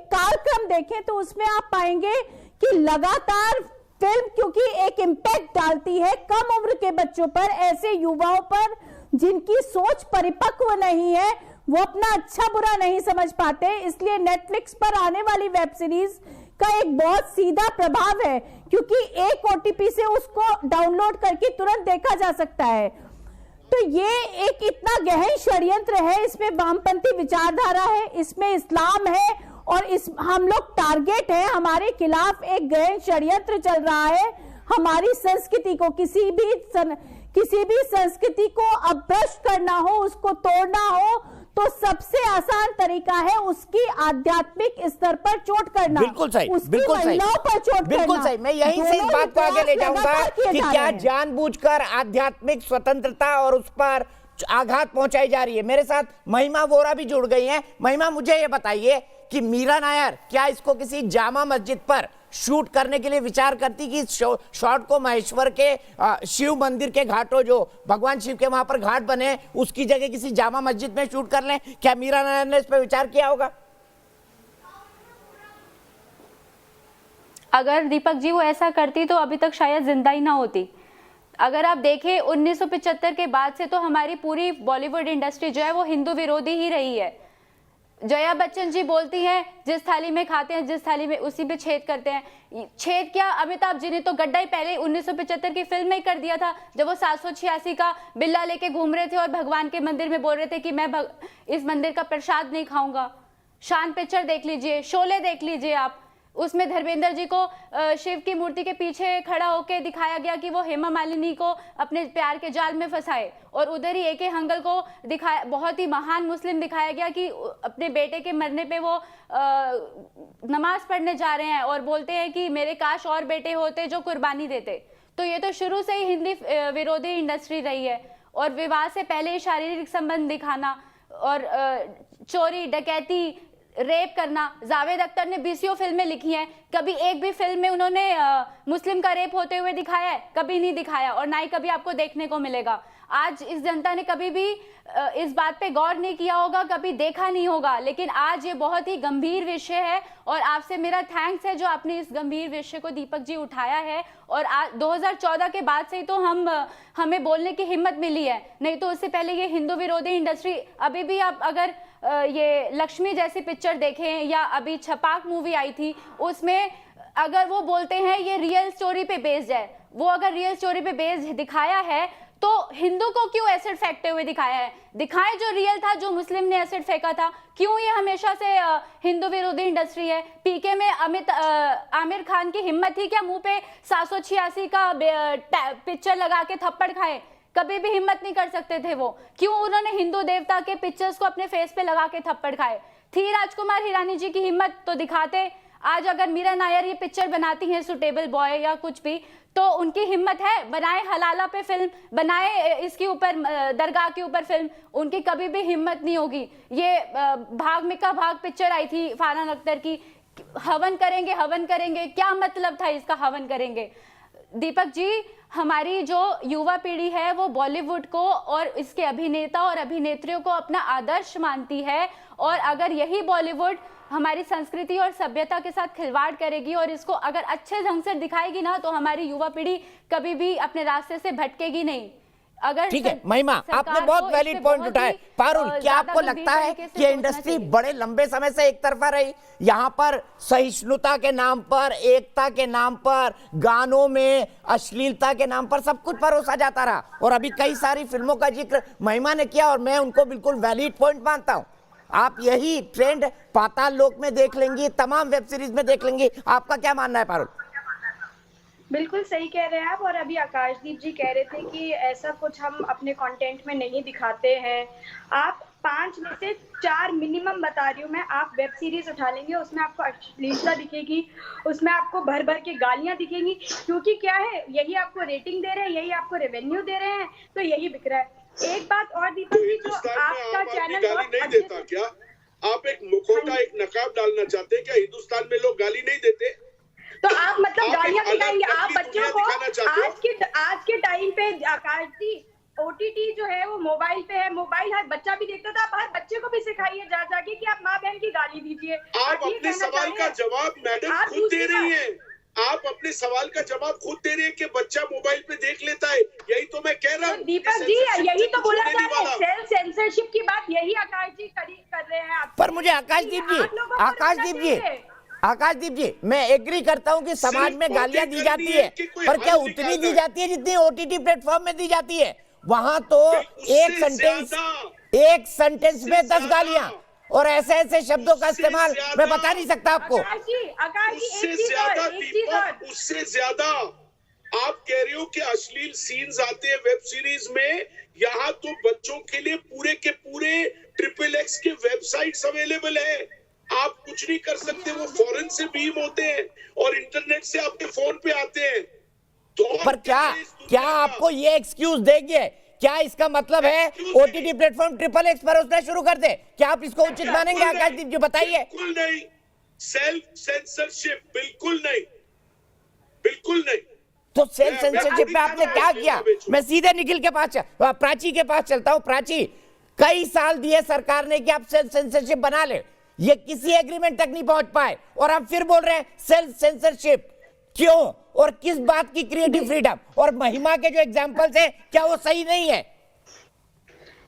कालक्रम देखें, तो उसमें आप पाएंगे कि लगातार फिल्म क्योंकि एक इम्पैक्ट डालती है कम उम्र के बच्चों पर, ऐसे युवाओं पर जिनकी सोच परिपक्व नहीं है, वो अपना अच्छा बुरा नहीं समझ पाते। इसलिए नेटफ्लिक्स पर आने वाली वेब सीरीज का एक बहुत सीधा प्रभाव है, क्योंकि एक ओटीपी से उसको डाउनलोड करके तुरंत देखा जा सकता है। तो ये एक इतना गहन षड्यंत्र है, इसमें वामपंथी विचारधारा है, इसमें इस्लाम है और हम लोग टारगेट हैं। हमारे खिलाफ एक गहन षड्यंत्र चल रहा है। हमारी संस्कृति को, किसी भी संस्कृति को अपभ्रष्ट करना हो, उसको तोड़ना हो, तो सबसे आसान तरीका है उसकी आध्यात्मिक स्तर पर चोट करना। बिल्कुल सही, उसकी बिल्कुल सही, महिलाओं पर चोट करना। बिल्कुल सही। मैं यहीं से इस बात को आगे ले जाऊंगा कि क्या जानबूझकर आध्यात्मिक स्वतंत्रता और उस पर आघात पहुंचाई जा रही है। मेरे साथ महिमा वोरा भी जुड़ गई हैं। महिमा, मुझे ये बताइए कि मीरा नायर क्या इसको किसी जामा मस्जिद पर शूट करने के लिए विचार करती कि शॉट को महेश्वर के शिव मंदिर के घाटों, जो भगवान शिव के वहां पर घाट बने, उसकी जगह किसी जामा मस्जिद में शूट कर लें? क्या मीरा नायर ने इस पर विचार किया होगा? अगर दीपक जी वो ऐसा करती तो अभी तक शायद जिंदा ही ना होती। अगर आप देखें 1975 के बाद से तो हमारी पूरी बॉलीवुड इंडस्ट्री जो है वो हिंदू विरोधी ही रही है। जया बच्चन जी बोलती हैं, जिस थाली में खाते हैं, जिस थाली में, उसी पे छेद करते हैं। छेद क्या, अमिताभ जी ने तो गड्ढा ही पहले 1975 की फिल्म में कर दिया था, जब वो 786 का बिल्ला लेके घूम रहे थे और भगवान के मंदिर में बोल रहे थे कि मैं इस मंदिर का प्रसाद नहीं खाऊंगा। शान पिक्चर देख लीजिए, शोले देख लीजिए आप, उसमें धर्मेंद्र जी को शिव की मूर्ति के पीछे खड़ा होकर दिखाया गया कि वो हेमा मालिनी को अपने प्यार के जाल में फंसाए, और उधर ही एके हंगल को दिखाया, बहुत ही महान मुस्लिम दिखाया गया कि अपने बेटे के मरने पे वो नमाज पढ़ने जा रहे हैं और बोलते हैं कि मेरे काश और बेटे होते जो कुर्बानी देते। तो ये तो शुरू से ही हिंदी विरोधी इंडस्ट्री रही है। और विवाह से पहले शारीरिक संबंध दिखाना और चोरी, डकैती, रेप करना। जावेद अख्तर ने 20 फिल्में लिखी हैं, कभी एक भी फिल्म में उन्होंने मुस्लिम का रेप होते हुए दिखाया है? कभी नहीं दिखाया, और ना ही कभी आपको देखने को मिलेगा। आज इस जनता ने कभी भी इस बात पे गौर नहीं किया होगा, कभी देखा नहीं होगा, लेकिन आज ये बहुत ही गंभीर विषय है और आपसे मेरा थैंक्स है जो आपने इस गंभीर विषय को दीपक जी उठाया है। और 2014 के बाद से ही तो हमें बोलने की हिम्मत मिली है, नहीं तो उससे पहले ये हिंदू विरोधी इंडस्ट्री, अभी भी आप अगर ये लक्ष्मी जैसी पिक्चर देखें या अभी छपाक मूवी आई थी, उसमें अगर वो बोलते हैं ये रियल स्टोरी पे बेस्ड है, वो अगर रियल स्टोरी पे बेस्ड दिखाया है तो हिंदू को क्यों एसिड फेंकते हुए दिखाया है? दिखाएं जो रियल था, जो मुस्लिम ने एसिड फेंका था। क्यों ये हमेशा से हिंदू विरोधी इंडस्ट्री है? पीके में आमिर खान की हिम्मत थी क्या मुंह पे 786 का पिक्चर लगा के थप्पड़ खाए? कभी भी हिम्मत नहीं कर सकते थे वो। क्यों उन्होंने हिंदू देवता के पिक्चर्स को अपने फेस पे लगा के थप्पड़ खाए? थी राजकुमार हिरानी जी की हिम्मत तो दिखाते। आज अगर मीरा नायर ये पिक्चर बनाती हैं सुटेबल बॉय या कुछ भी, तो उनकी हिम्मत है, बनाए हलाला पे फिल्म, बनाए इसके ऊपर दरगाह के ऊपर फिल्म, उनकी कभी भी हिम्मत नहीं होगी। ये भाग मिल्खा भाग पिक्चर आई थी फरहान अख्तर की, हवन करेंगे हवन करेंगे, क्या मतलब था इसका हवन करेंगे? दीपक जी, हमारी जो युवा पीढ़ी है वो बॉलीवुड को और इसके अभिनेता और अभिनेत्रियों को अपना आदर्श मानती है, और अगर यही बॉलीवुड हमारी संस्कृति और सभ्यता के साथ खिलवाड़ करेगी और इसको अगर अच्छे ढंग से दिखाएगी ना, तो हमारी युवा पीढ़ी कभी भी अपने रास्ते से भटकेगी नहीं। अगर ठीक है महिमा, आपने बहुत वैलिड पॉइंट उठाए। पारुल, क्या आपको लगता है कि इंडस्ट्री बड़े लंबे समय से एक तरफा रही? यहाँ पर सहिष्णुता के नाम पर, एकता के नाम पर, गानों में अश्लीलता के नाम पर सब कुछ परोसा जाता रहा, और अभी कई सारी फिल्मों का जिक्र महिमा ने किया और मैं उनको बिल्कुल वैलिड पॉइंट मानता हूँ। आप यही ट्रेंड पाताल लोक में देख लेंगी, तमाम वेब सीरीज में देख लेंगी। आपका क्या मानना है पारुल? बिल्कुल सही कह रहे हैं आप। और अभी आकाशदीप जी कह रहे थे कि ऐसा कुछ हम अपने कंटेंट में नहीं दिखाते हैं। आप 5 में से 4 मिनिमम बता रही हूँ मैं, आप वेब सीरीज उठा लेंगे, उसमें आपको अश्लीलता दिखेगी, उसमें आपको भर भर के गालियां दिखेंगी, क्योंकि क्या है, यही आपको रेटिंग दे रहे हैं, यही आपको रेवेन्यू दे रहे हैं, तो यही बिक रहा है। एक बात और दीपक जी, जो आपका चैनल गाली नहीं देता क्या? आप एक मुखौटा, एक नकाब डालना चाहते हैं क्या? हिंदुस्तान में लोग गाली नहीं देते? तो आप मतलब गालियां दिखाएंगे? आप बच्चों को आज के टाइम पे आकाश जी, ओटीटी जो है वो मोबाइल पे है, मोबाइल हर बच्चा भी देखता था। आप हर बच्चे को भी सिखाइए जा जाके कि आप माँ बहन की गाली दीजिए। आप अपने सवाल का जवाब मैडम खुद दे रही हैं। आप अपने सवाल का जवाब खुद दे रहे हैं कि बच्चा मोबाइल पे देख लेता है। यही तो मैं कह रहा हूँ। दीपक जी, यही तो बोला जा रहा है, सेल्फ सेंसरशिप की बात यही आकाश जी कर रहे हैं आप। पर मुझे आकाशदीप जी, मैं एग्री करता हूं कि समाज में गालियां दी जाती है, पर क्या उतनी दी जाती है जितनी ओटीटी प्लेटफॉर्म में दी जाती है? वहां तो एक सेंटेंस में 10 गालियां और ऐसे ऐसे शब्दों का इस्तेमाल मैं बता नहीं सकता आपको। उससे ज्यादा आप कह रहे हो कि अश्लील सीन्स आते हैं वेब सीरीज में। यहाँ तो बच्चों के लिए पूरे के पूरे XXX के वेबसाइट्स अवेलेबल है। आप कुछ नहीं कर सकते, वो फॉरेन से बीम होते हैं और इंटरनेट से आपके फोन पे आते हैं। तो पर क्या आपको ये एक्सक्यूज देंगे? क्या इसका मतलब है ओटीटी प्लेटफॉर्म XXX पर उसने शुरू कर दे? क्या आप इसको उचित मानेंगे आकाशदीप जी? बताइए। बिल्कुल नहीं, सेल्फ सेंसरशिप बिल्कुल नहीं, बिल्कुल नहीं। तो सेल्फ सेंसरशिप पे आपने क्या किया? मैं सीधे निखिल के पास प्राची के पास चलता हूं। प्राची, कई साल दिए सरकार ने कि आप सेल्फ सेंसरशिप बना ले, ये किसी एग्रीमेंट तक नहीं पहुंच पाए और आप फिर बोल रहे हैं सेल्फ सेंसरशिप। क्यों और किस बात की क्रिएटिव फ्रीडम? और महिमा के जो एग्जांपल्स हैं, क्या वो सही नहीं है?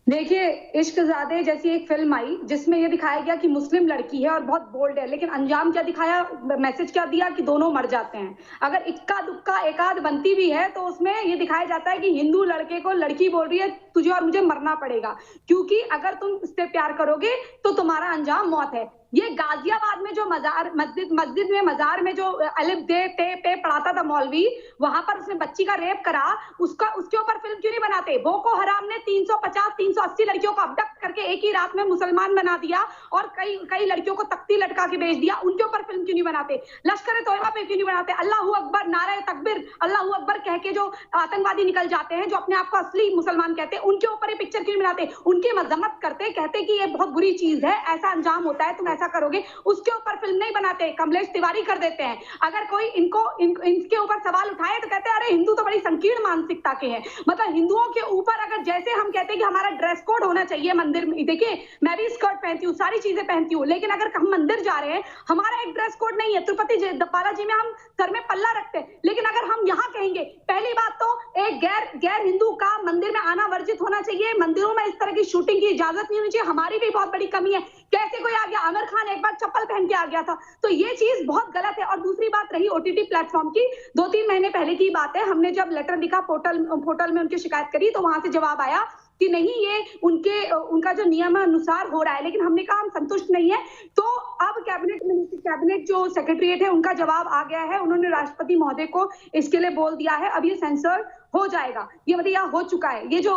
देखिए, इश्कज़ादे जैसी एक फिल्म आई जिसमें ये दिखाया गया कि मुस्लिम लड़की है और बहुत बोल्ड है, लेकिन अंजाम क्या दिखाया, मैसेज क्या दिया कि दोनों मर जाते हैं। अगर इक्का दुक्का एकाध बनती भी है तो उसमें ये दिखाया जाता है कि हिंदू लड़के को लड़की बोल रही है तुझे और मुझे मरना पड़ेगा, क्योंकि अगर तुम इससे प्यार करोगे तो तुम्हारा अंजाम मौत है। ये गाजियाबाद में जो मस्जिद में मजार में जो अलिफ दे ते पे पढ़ाता था मौलवी, वहां पर उसने बच्ची का रेप करा, उसके ऊपर फिल्म क्यों नहीं बनाते? बोको हराम ने 350-380 लड़कियों को अबडक्ट करके एक ही रात में मुसलमान बना दिया और कई लड़कियों को तख्ती लटका के भेज दिया, उनके ऊपर फिल्म क्यों नहीं बनाते? लश्कर तोयबा पे क्यों नहीं बनाते? अल्लाहू अकबर, नारे तकबीर, अल्लाहू अकबर कह के जो आतंकवादी निकल जाते हैं, जो अपने आप को असली मुसलमान कहते हैं, उनके ऊपर ये पिक्चर क्यों नहीं बनाते? उनकी मजम्मत करते, कहते कि ये बहुत बुरी चीज है, ऐसा अंजाम होता है, तुम ऐसा करोगे, उसके ऊपर फिल्म नहीं बनाते, कमलेश तिवारी कर देते हैं। अगर कोई इनके ऊपर सवाल उठाए तो कहते हैं अरे हिंदू तो बड़ी संकीर्ण मानसिकता के हैं। मतलब हिंदुओं के ऊपर अगर जैसे हम कहते हैं कि हमारा ड्रेस कोड होना चाहिए मंदिर में, देखिए मैं भी स्कर्ट पहनती हूँ, सारी चीजें पहनती हूँ, लेकिन अगर हम मंदिर जा रहे हैं हमारा एक ड्रेस कोड नहीं है। तिरुपति बालाजी में हम सर में पल्ला रखते हैं, लेकिन अगर हम यहाँ कहेंगे, पहली बात तो एक गैर हिंदू का मंदिर में आना वर्जित होना चाहिए, मंदिरों में इस तरह की शूटिंग की इजाजत नहीं होनी चाहिए, हमारी भी बहुत बड़ी कमी है। कैसे कोई आ गया, आमिर खान एक बार चप्पल पहन के आ गया था। तो ये चीज बहुत गलत है। और दूसरी बात रही ओटीटी प्लेटफॉर्म की, 2-3 महीने पहले की बात है, हमने जब लेटर लिखा पोर्टल में उनकी शिकायत करी तो वहां से जवाब आया कि नहीं ये उनका जो नियम अनुसार हो रहा है, लेकिन हमने कहा हम संतुष्ट नहीं है। तो अब कैबिनेट जो सेक्रेटरीट है उनका जवाब आ गया है, उन्होंने राष्ट्रपति महोदय को इसके लिए बोल दिया है, अब ये सेंसर हो जाएगा। ये मतलब यहाँ हो चुका है, ये जो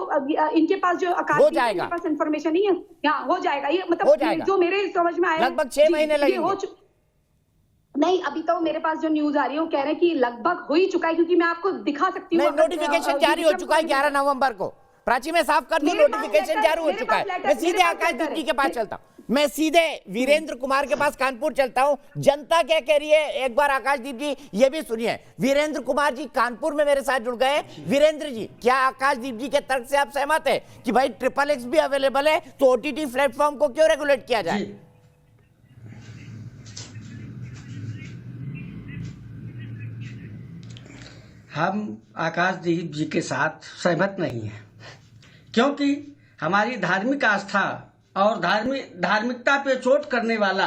इनके पास जो इनके पास इंफॉर्मेशन नहीं है, यहाँ हो जाएगा ये, मतलब जो मेरे समझ में आया लगभग 6 महीने लगेंगे। नहीं, अभी तो मेरे पास जो न्यूज आ रही है वो कह रहे हैं कि लगभग हो ही चुका है, क्योंकि मैं आपको दिखा सकती हूँ। नोटिफिकेशन जारी हो चुका है 11 नवंबर को। प्राची में साफ कर दो, नोटिफिकेशन जारी हो चुका है। मैं सीधे आकाश दीप जी के पास चलता हूँ, मैं सीधे वीरेंद्र कुमार के पास कानपुर चलता हूं। जनता क्या कह रही है एक बार आकाशदीप जी ये भी सुनिए। वीरेंद्र कुमार जी कानपुर में मेरे साथ जुड़ गए। वीरेंद्र जी, क्या आकाशदीप जी के तर्क से आप सहमत है कि भाई XXX भी अवेलेबल है तो ओटीटी प्लेटफॉर्म को क्यों रेगुलेट किया जाए? हम आकाशदीप जी के साथ सहमत नहीं हैं, क्योंकि हमारी धार्मिक आस्था और धार्मिकता पे चोट करने वाला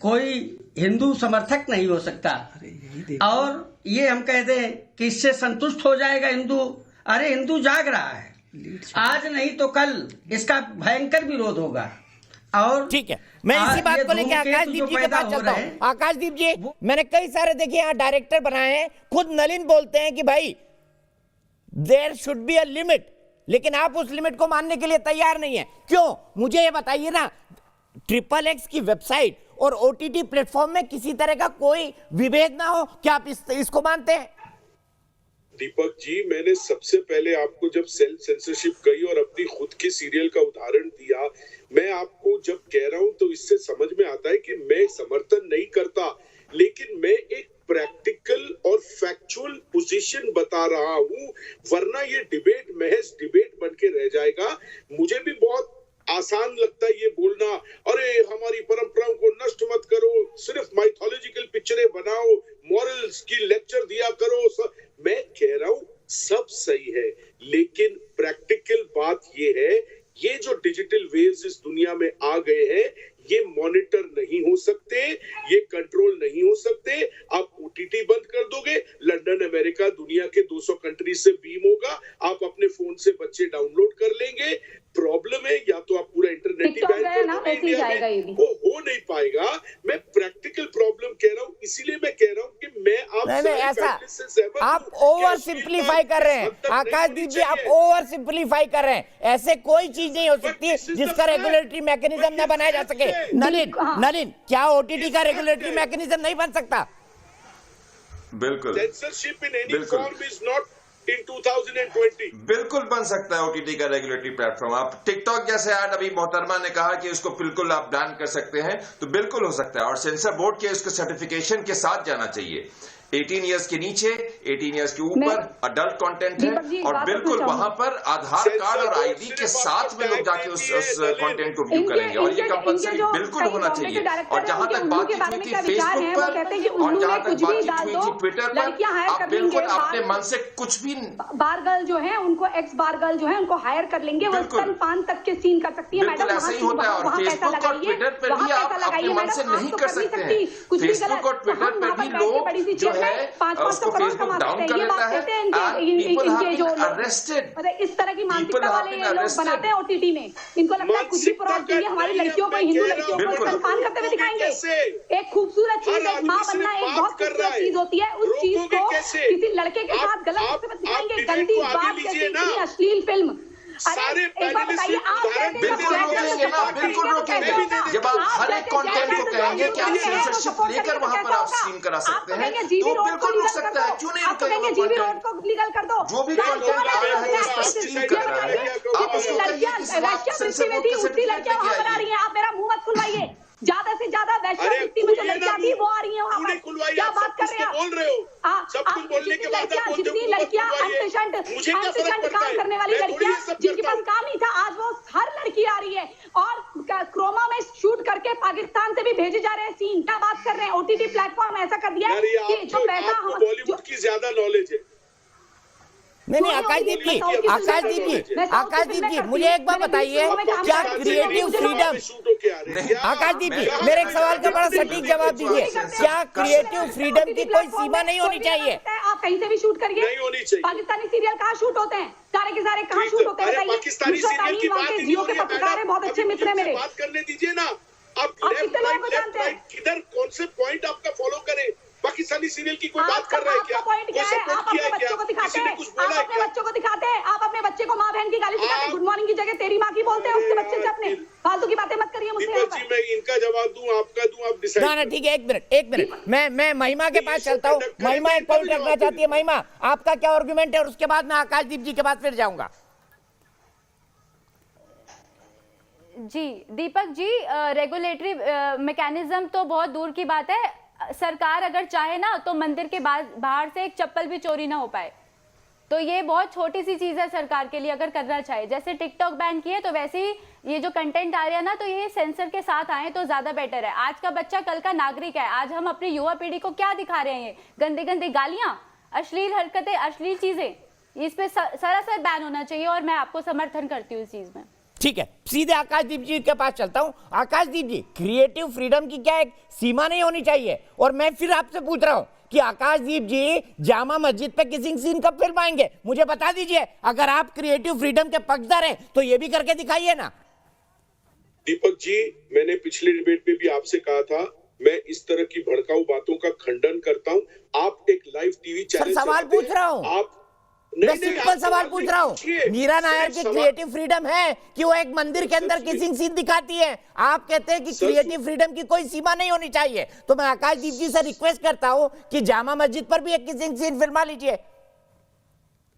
कोई हिंदू समर्थक नहीं हो सकता। और ये हम कह दें कि इससे संतुष्ट हो जाएगा हिंदू, अरे हिंदू जाग रहा है, आज नहीं तो कल इसका भयंकर विरोध होगा। और ठीक है, मैं इसी बात को लेकर आकाशदीप जी के पास चलता हूँ। आकाशदीप जी, मैंने कई सारे देखिए यहाँ डायरेक्टर बनाए हैं, खुद नलिन बोलते हैं कि भाई there should be a limit, लेकिन आप उस लिमिट को मानने के लिए तैयार नहीं है। क्यों, मुझे ये बताइए ना। XXX की वेबसाइट और ओटीटी प्लेटफॉर्म में किसी तरह का कोई विभेद ना हो, क्या आप इसको मानते हैं? दीपक जी, मैंने सबसे पहले आपको जब सेल्फ सेंसरशिप कही और अपनी खुद के सीरियल का उदाहरण दिया, मैं आपको जब कह रहा हूं तो इससे समझ में आता है कि मैं समर्थन नहीं करता, लेकिन मैं एक प्रैक्टिकल और फैक्चुअल पोजीशन बता रहा हूं, वरना ये डिबेट महज डिबेट बन के रह जाएगा। मुझे भी बहुत आसान लगता है ये बोलना, अरे हमारी परंपराओं को नष्ट मत करो, सिर्फ माइथोलॉजिकल पिक्चरें बनाओ, मॉरल्स की लेक्चर दिया करो। मैं कह रहा हूं सब सही है, लेकिन प्रैक्टिकल बात ये है, ये जो डिजिटल वेव्स इस दुनिया में आ गए हैं, ये मॉनिटर नहीं हो सकते, ये कंट्रोल नहीं हो सकते। आप ओटीटी बंद कर दोगे, लंदन अमेरिका दुनिया के 200 कंट्री से बीम होगा, आप अपने फोन से बच्चे डाउनलोड कर लेंगे। प्रॉब्लम है या तो आप पूरा इंटरनेट ही बैन कर दोगे इंडिया में, वो हो नहीं पाएगा। मैं प्रैक्टिकल प्रॉब्लम कह रहा हूँ, इसीलिए मैं कह रहा हूँ कि मैं आप ओवर सिंप्लीफाई कर रहे हैं आकाशदीप जी, आप ओवर सिंप्लीफाई कर रहे हैं। ऐसे कोई चीज नहीं हो सकती जिसका रेगुलेटरी मैकेनिज्म न बनाया जा सके। नलिन, क्या ओटीटी का रेगुलेटरी मैकेनिज्म नहीं बन सकता? बिल्कुल, censorship in any form is not in 2020 बिल्कुल बन सकता है ओटीटी का रेगुलेटरी प्लेटफॉर्म। आप टिकटॉक जैसे ऐड, अभी मोहतरमा ने कहा कि उसको बिल्कुल आप बैन कर सकते हैं, तो बिल्कुल हो सकता है। और सेंसर बोर्ड के उसके सर्टिफिकेशन के साथ जाना चाहिए। 18 इयर्स के नीचे, 18 इयर्स के ऊपर अडल्ट कंटेंट है, और बिल्कुल वहां पर आधार कार्ड और आईडी के साथ में लोग जाके उस कंटेंट को व्यू करेंगे, और ये कंपलसरी बिल्कुल होना चाहिए। और जहां तक बातचीत हुई थी फेसबुक पर, और जहां तक बातचीत हुई थी ट्विटर पर, आप बिल्कुल अपने मन से कुछ भी, बार गर्ल जो है उनको, एक्स बार गर्ल जो है उनको हायर कर लेंगे, वो स्तनपान तक के सीन कर सकती है। मैडम ऐसा ही होता है। और फेसबुक और ट्विटर पर भी आप अपने मन से नहीं कर सकते हैं। फेसबुक और ट्विटर पर भी लोग जो है उसको फेसबुक डाउन कर लेता है, people have been arrested, इस तरह की मानसिकता वाले लोग बनाते हैं ओटीटी में। इनको लगता है कुछ भी प्रॉब्लम चाहिए, हमारी लड़कियों को, हिंदू लड़कियों को स्तनपान करते हुए दिखाएंगे। एक खूबसूरत चीज, एक माँ बनना एक बहुत खूबसूरत चीज होती है, उस चीज को किसी लड़के के साथ गलत दिखाएंगे, गंदी बात कैसी, अश्लील फिल्म। सारे बिल्कुल रोकेंगे ना, बिल्कुल रोकेंगे। जब आप हर एक कंटेंट को कहेंगे कि आप सेंसरशिप लेकर वहां पर आप स्ट्रीम करा सकते हैं, तो बिल्कुल रोक सकता है। क्यों नहीं रोकेंगे? जो भी कंटेंट आ रहा है, उसका स्ट्रीम कर रहा है, आप उसको कहिए कि सेंसर बोर्ड के सर्टिफिकेट लेके आइए। आप मेरा मुंह मत खुलवाइए। ज्यादा से ज्यादा वैश्विक में जो लड़कियां थी वो आ रही है वहां पर, क्या बात कर रहे हैं? बोल रहे हो सब कुछ बोलने के बाद जितनी लड़कियां अनपेशेंट काम करने वाली लड़कियां जिनके पास काम नहीं था, आज वो हर लड़की आ रही है और क्रोमा में शूट करके पाकिस्तान से भी भेजे जा रहे हैं सीन। क्या बात कर रहे हैं? ओटीटी प्लेटफॉर्म ऐसा कर दिया है कि जो पैसा बॉलीवुड की ज्यादा नॉलेज है। नहीं आकाशदीप जी मुझे एक बात बताइए, क्या क्रिएटिव फ्रीडम, आकाशदीप जी मेरे एक सवाल का बड़ा सटीक जवाब दीजिए, क्या क्रिएटिव फ्रीडम की कोई सीमा नहीं होनी चाहिए? आप कहीं से भी शूट करिए, नहीं होनी चाहिए। पाकिस्तानी सीरियल कहाँ शूट होते हैं, सारे के सारे कहाँ शूट होते हैं? पाकिस्तानी सीरियल की बात जियो के पत्रकार हैं, बहुत अच्छे मित्र हैं मेरे। बात करने दीजिए ना, आप कितने लोगों को जानते हैं? किधर कौन से पॉइंट आपका फॉलो करें? पाकिस्तानी सीरियल की कोई बात कर रहा है क्या? पॉइंट क्या है? आप अपने बच्चों को दिखाते हैं, आप अपने बच्चों को दिखाते हैं, आप अपने बच्चे को माँ बहन की गाली सिखाते हैं, गुड मॉर्निंग की जगह तेरी माँ की बोलते हैं उसके बच्चे से अपने। फालतू की बातें मत करिए मुझसे। दीपक जी मैं इनका जवाब दूं, आपका दूं, आप डिसाइड। ना ठीक है, एक मिनट मैं महिमा के पास चलता हूँ। महिमा एक पॉइंट रखना चाहती है। महिमा आपका क्या आर्गुमेंट है, और उसके बाद मैं आकाशदीप जी के पास फिर जाऊंगा। जी दीपक जी, रेगुलेटरी मैकेनिज्म तो बहुत दूर की बात है। सरकार अगर चाहे ना तो मंदिर के बाहर से एक चप्पल भी चोरी ना हो पाए, तो ये बहुत छोटी सी चीज है सरकार के लिए अगर करना चाहे। जैसे टिकटॉक बैन किए तो वैसे ही ये जो कंटेंट आ रहा है ना, तो ये सेंसर के साथ आए तो ज्यादा बेटर है। आज का बच्चा कल का नागरिक है। आज हम अपनी युवा पीढ़ी को क्या दिखा रहे हैं? गंदी गंदी गालियां, अश्लील हरकतें, अश्लील चीजें, इस पे सरासर बैन होना चाहिए और मैं आपको समर्थन करती हूँ इस चीज में। ठीक है, सीधे आकाशदीप जी के पास चलता हूं। आकाशदीप जी, क्रिएटिव फ्रीडम की क्या एक सीमा नहीं होनी चाहिए? और मैं फिर आपसे पूछ रहा हूं कि आकाशदीप जी जामा मस्जिद पे किसिंग सीन कब फिल्माएंगे? मुझे बता दीजिए, अगर आप क्रिएटिव फ्रीडम के पक्षधर हैं तो ये भी करके दिखाइए ना। दीपक जी मैंने पिछले डिबेट में भी आपसे कहा था, मैं इस तरह की भड़काऊ बातों का खंडन करता हूं। आप एक लाइव टीवी चैनल सवाल पूछ रहा हूं, आप मैं सिंपल सवाल पूछ रहा हूँ। मीरा नायर की क्रिएटिव फ्रीडम है कि वो एक मंदिर के अंदर किसिंग सीन दिखाती है। आप कहते हैं कि क्रिएटिव फ्रीडम की कोई सीमा नहीं होनी चाहिए। तो मैं आकाशदीप जी से रिक्वेस्ट करता हूँ कि जामा मस्जिद पर भी एक किसिंग सीन फिल्मा लीजिए।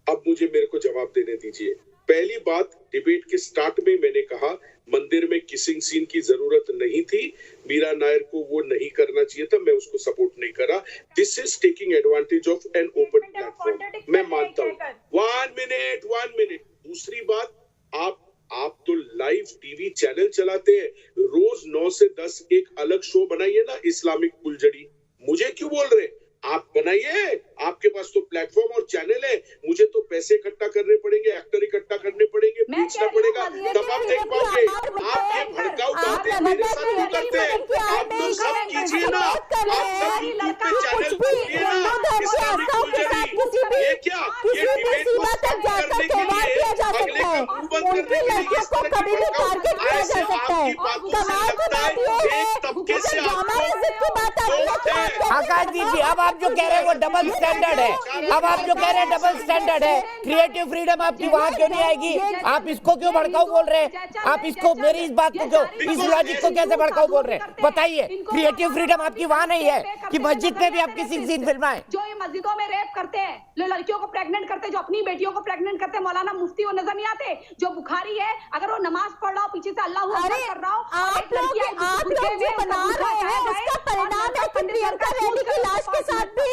अब मुझे मेरे को जवाब देने दीजिए। पहली बात, डिबेट के स्टार्ट में मैंने कहा मंदिर में किसिंग सीन की जरूरत नहीं थी, मीरा नायर को वो नहीं करना चाहिए था, मैं उसको सपोर्ट नहीं करा। This is taking advantage of an open platform, मैं मानता हूँ। 1 मिनट। दूसरी बात, आप तो लाइव टीवी चैनल चलाते हैं, रोज 9 से 10 एक अलग शो बनाइए ना, इस्लामिक फुलझड़ी। मुझे क्यों बोल रहे? आप बनाइए, आपके पास तो प्लेटफॉर्म और चैनल है। मुझे तो पैसे इकट्ठा करने पड़ेंगे, एक्टर इकट्ठा करने पड़ेंगे, बेचना पड़ेगा, तब आप देख पाओगे। आप ये भड़काऊ बातें मेरे साथ क्यों करते हैं? आप लोग सब कीजिए ना, आप सब यूट्यूब पे चैनल खोलिए ना, इस्लामिक फुलझड़ी। ये क्या, ये डिबेट को स्टॉप करने के लिए, अगले का मुंह बंद करने के लिए इस तरह की भड़काऊ, ऐसे आपकी बातों से लगता है एक तबके से आपको आकाशदीप जी, अब आप जो कह रहे हैं वो डबल स्टैंडर्ड है। अब आप जो कह रहे हैं डबल स्टैंडर्ड है। क्रिएटिव फ्रीडम आपकी वहां क्यों नहीं आएगी? आप इसको क्यों भड़काऊ बोल रहे हैं? आप इसको, मेरी इस बात को क्यों, इस लॉजिक को कैसे भड़काऊ बोल रहे हैं? बताइए, क्रिएटिव फ्रीडम आपकी वहां नहीं है कि मस्जिद में भी आप किसी सीन फिल्माएं? जो ये मस्जिदों में रेप करते हैं, जो लड़कियों को प्रेग्नेंट करते हैं, जो अपनी बेटियों को प्रेग्नेंट करते हैं, मौलाना मुफ्ती वो नजर नहीं आते? जो बुखारी है, अगर वो नमाज पढ़ रहा हो, पीछे से अल्लाह अकबर कर रहा हो, आप लोग जो बना रहे हैं उसका परिणाम है कि प्रियंका रेड्डी की लाश के साथ भी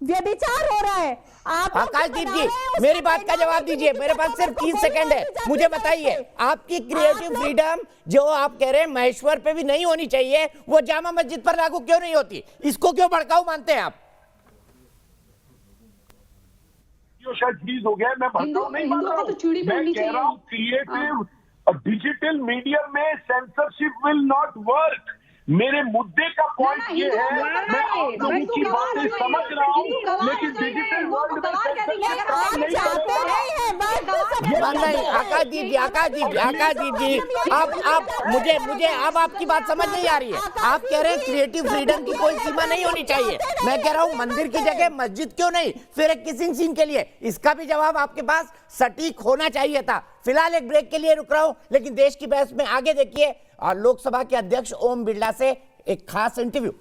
व्यभिचार हो रहा है। आप आकाशदीप जी, मेरी बात का जवाब दीजिए, मेरे पास सिर्फ 30 सेकंड है। मुझे बताइए, आपकी क्रिएटिव फ्रीडम जो आप कह रहे हैं महेश्वर पे भी नहीं होनी चाहिए, वो जामा मस्जिद पर लागू क्यों नहीं होती? इसको क्यों भड़काऊ मानते हैं आप? शायद फ्रीज हो गया, मैं भड़काऊ नहीं मान रहा हूँ। मैं कह रहा हूँ क्रिएटिव डिजिटल मीडिया में सेंसरशिप विल नॉट वर्क। मेरे मुद्दे का पॉइंट ये है, मैं आप लोगों की बातें समझ रहा हूँ, लेकिन डिजिटल वर्ल्ड में आकाशदीप जी, आप मुझे अब आपकी बात समझ नहीं आ रही है। आप कह रहे हैं क्रिएटिव फ्रीडम की कोई सीमा नहीं होनी चाहिए। मैं कह रहा हूँ मंदिर की जगह मस्जिद क्यों नहीं, फिर एक किसिंग सीन के लिए? इसका भी जवाब आपके पास सटीक होना चाहिए था। फिलहाल एक ब्रेक के लिए रुक रहा हूं, लेकिन देश की बहस में आगे देखिए और लोकसभा के अध्यक्ष ओम बिरला से एक खास इंटरव्यू।